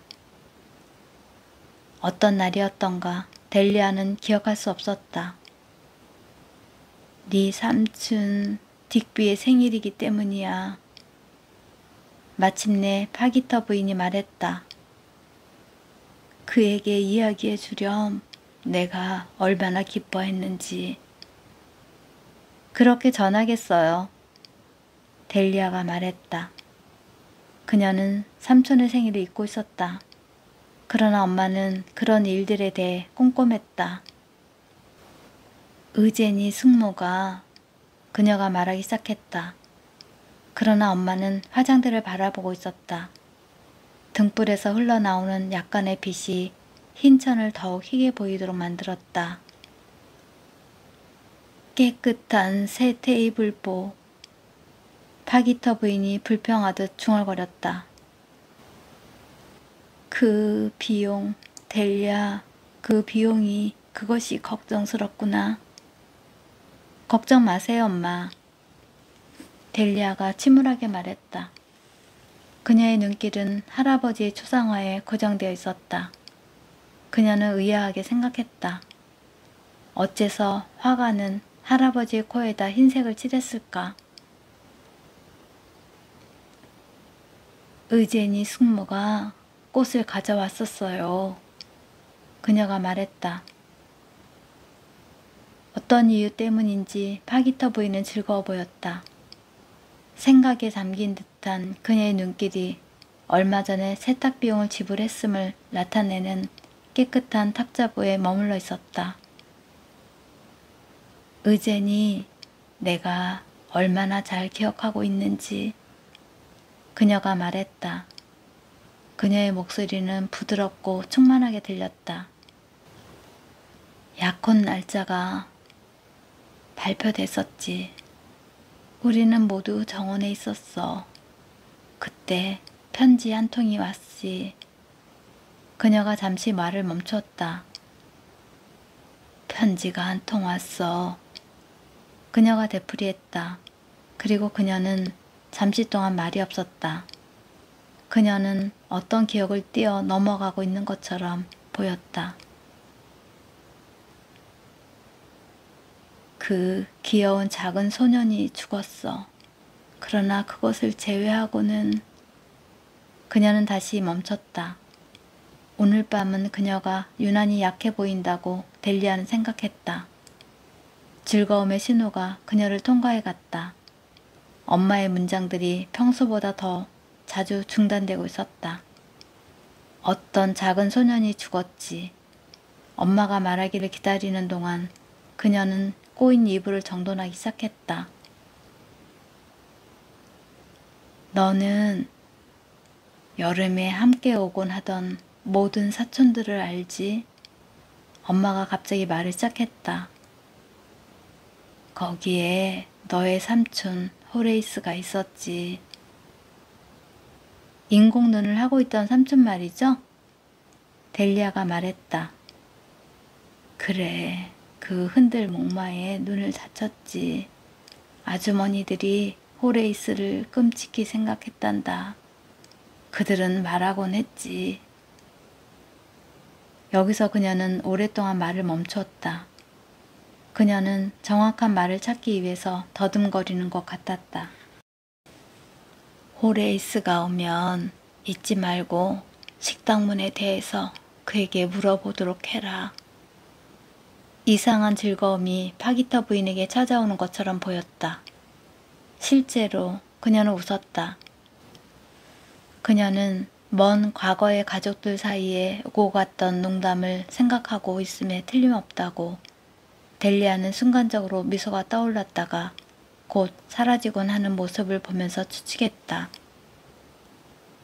어떤 날이었던가 델리아는 기억할 수 없었다. 네 삼촌 딕비의 생일이기 때문이야. 마침내 파기터 부인이 말했다. 그에게 이야기해 주렴. 내가 얼마나 기뻐했는지. 그렇게 전하겠어요. 델리아가 말했다. 그녀는 삼촌의 생일을 잊고 있었다. 그러나 엄마는 그런 일들에 대해 꼼꼼했다. 의제니 숙모가 그녀가 말하기 시작했다. 그러나 엄마는 화장대를 바라보고 있었다. 등불에서 흘러나오는 약간의 빛이 흰 천을 더욱 희게 보이도록 만들었다. 깨끗한 새 테이블보. 파기터 부인이 불평하듯 중얼거렸다. 그 비용, 델리아, 그 비용이 그것이 걱정스럽구나. 걱정 마세요, 엄마. 델리아가 침울하게 말했다. 그녀의 눈길은 할아버지의 초상화에 고정되어 있었다. 그녀는 의아하게 생각했다. 어째서 화가는 할아버지의 코에다 흰색을 칠했을까? 의제니 숙모가 꽃을 가져왔었어요. 그녀가 말했다. 어떤 이유 때문인지 파기터 부인은 즐거워 보였다. 생각에 잠긴 듯한 그녀의 눈길이 얼마 전에 세탁 비용을 지불했음을 나타내는 깨끗한 탁자부에 머물러 있었다. 의제니 내가 얼마나 잘 기억하고 있는지. 그녀가 말했다. 그녀의 목소리는 부드럽고 충만하게 들렸다. 약혼 날짜가 발표됐었지. 우리는 모두 정원에 있었어. 그때 편지 한 통이 왔지. 그녀가 잠시 말을 멈췄다. 편지가 한 통 왔어. 그녀가 되풀이했다. 그리고 그녀는 잠시 동안 말이 없었다. 그녀는 어떤 기억을 뛰어 넘어가고 있는 것처럼 보였다. 그 귀여운 작은 소년이 죽었어. 그러나 그것을 제외하고는 그녀는 다시 멈췄다. 오늘 밤은 그녀가 유난히 약해 보인다고 델리아는 생각했다. 즐거움의 신호가 그녀를 통과해 갔다. 엄마의 문장들이 평소보다 더 자주 중단되고 있었다. 어떤 작은 소년이 죽었지. 엄마가 말하기를 기다리는 동안 그녀는 꼬인 이불을 정돈하기 시작했다. 너는 여름에 함께 오곤 하던 모든 사촌들을 알지? 엄마가 갑자기 말을 시작했다. 거기에 너의 삼촌 호레이스가 있었지. 인공눈을 하고 있던 삼촌 말이죠? 델리아가 말했다. 그래, 그 흔들 목마에 눈을 다쳤지. 아주머니들이 호레이스를 끔찍히 생각했단다. 그들은 말하곤 했지. 여기서 그녀는 오랫동안 말을 멈추었다. 그녀는 정확한 말을 찾기 위해서 더듬거리는 것 같았다. 호레이스가 오면 잊지 말고 식당문에 대해서 그에게 물어보도록 해라. 이상한 즐거움이 파기터 부인에게 찾아오는 것처럼 보였다. 실제로 그녀는 웃었다. 그녀는 먼 과거의 가족들 사이에 오고 갔던 농담을 생각하고 있음에 틀림없다고 델리아는 순간적으로 미소가 떠올랐다가 곧 사라지곤 하는 모습을 보면서 추측했다.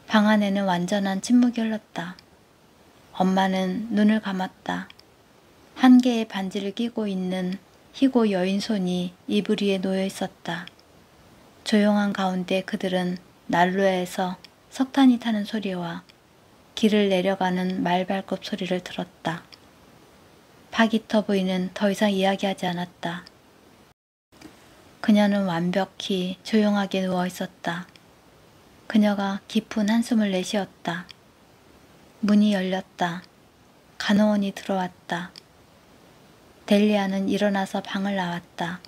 방 안에는 완전한 침묵이 흘렀다. 엄마는 눈을 감았다. 한 개의 반지를 끼고 있는 희고 여인 손이 이불 위에 놓여 있었다. 조용한 가운데 그들은 난로에서 석탄이 타는 소리와 길을 내려가는 말 발굽 소리를 들었다. 파기터 부인은 더 이상 이야기하지 않았다. 그녀는 완벽히 조용하게 누워 있었다. 그녀가 깊은 한숨을 내쉬었다. 문이 열렸다. 간호원이 들어왔다. 델리아는 일어나서 방을 나왔다.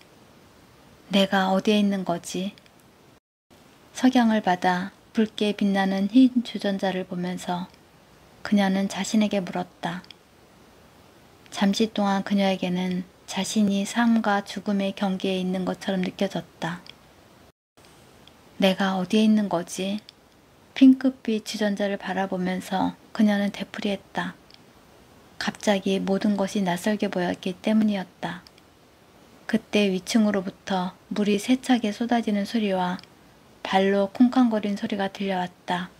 내가 어디에 있는 거지? 석양을 받아 붉게 빛나는 흰 주전자를 보면서 그녀는 자신에게 물었다. 잠시 동안 그녀에게는 자신이 삶과 죽음의 경계에 있는 것처럼 느껴졌다. 내가 어디에 있는 거지? 핑크빛 주전자를 바라보면서 그녀는 되풀이했다. 갑자기 모든 것이 낯설게 보였기 때문이었다. 그때 위층으로부터 물이 세차게 쏟아지는 소리와 발로 쿵쾅거리는 소리가 들려왔다.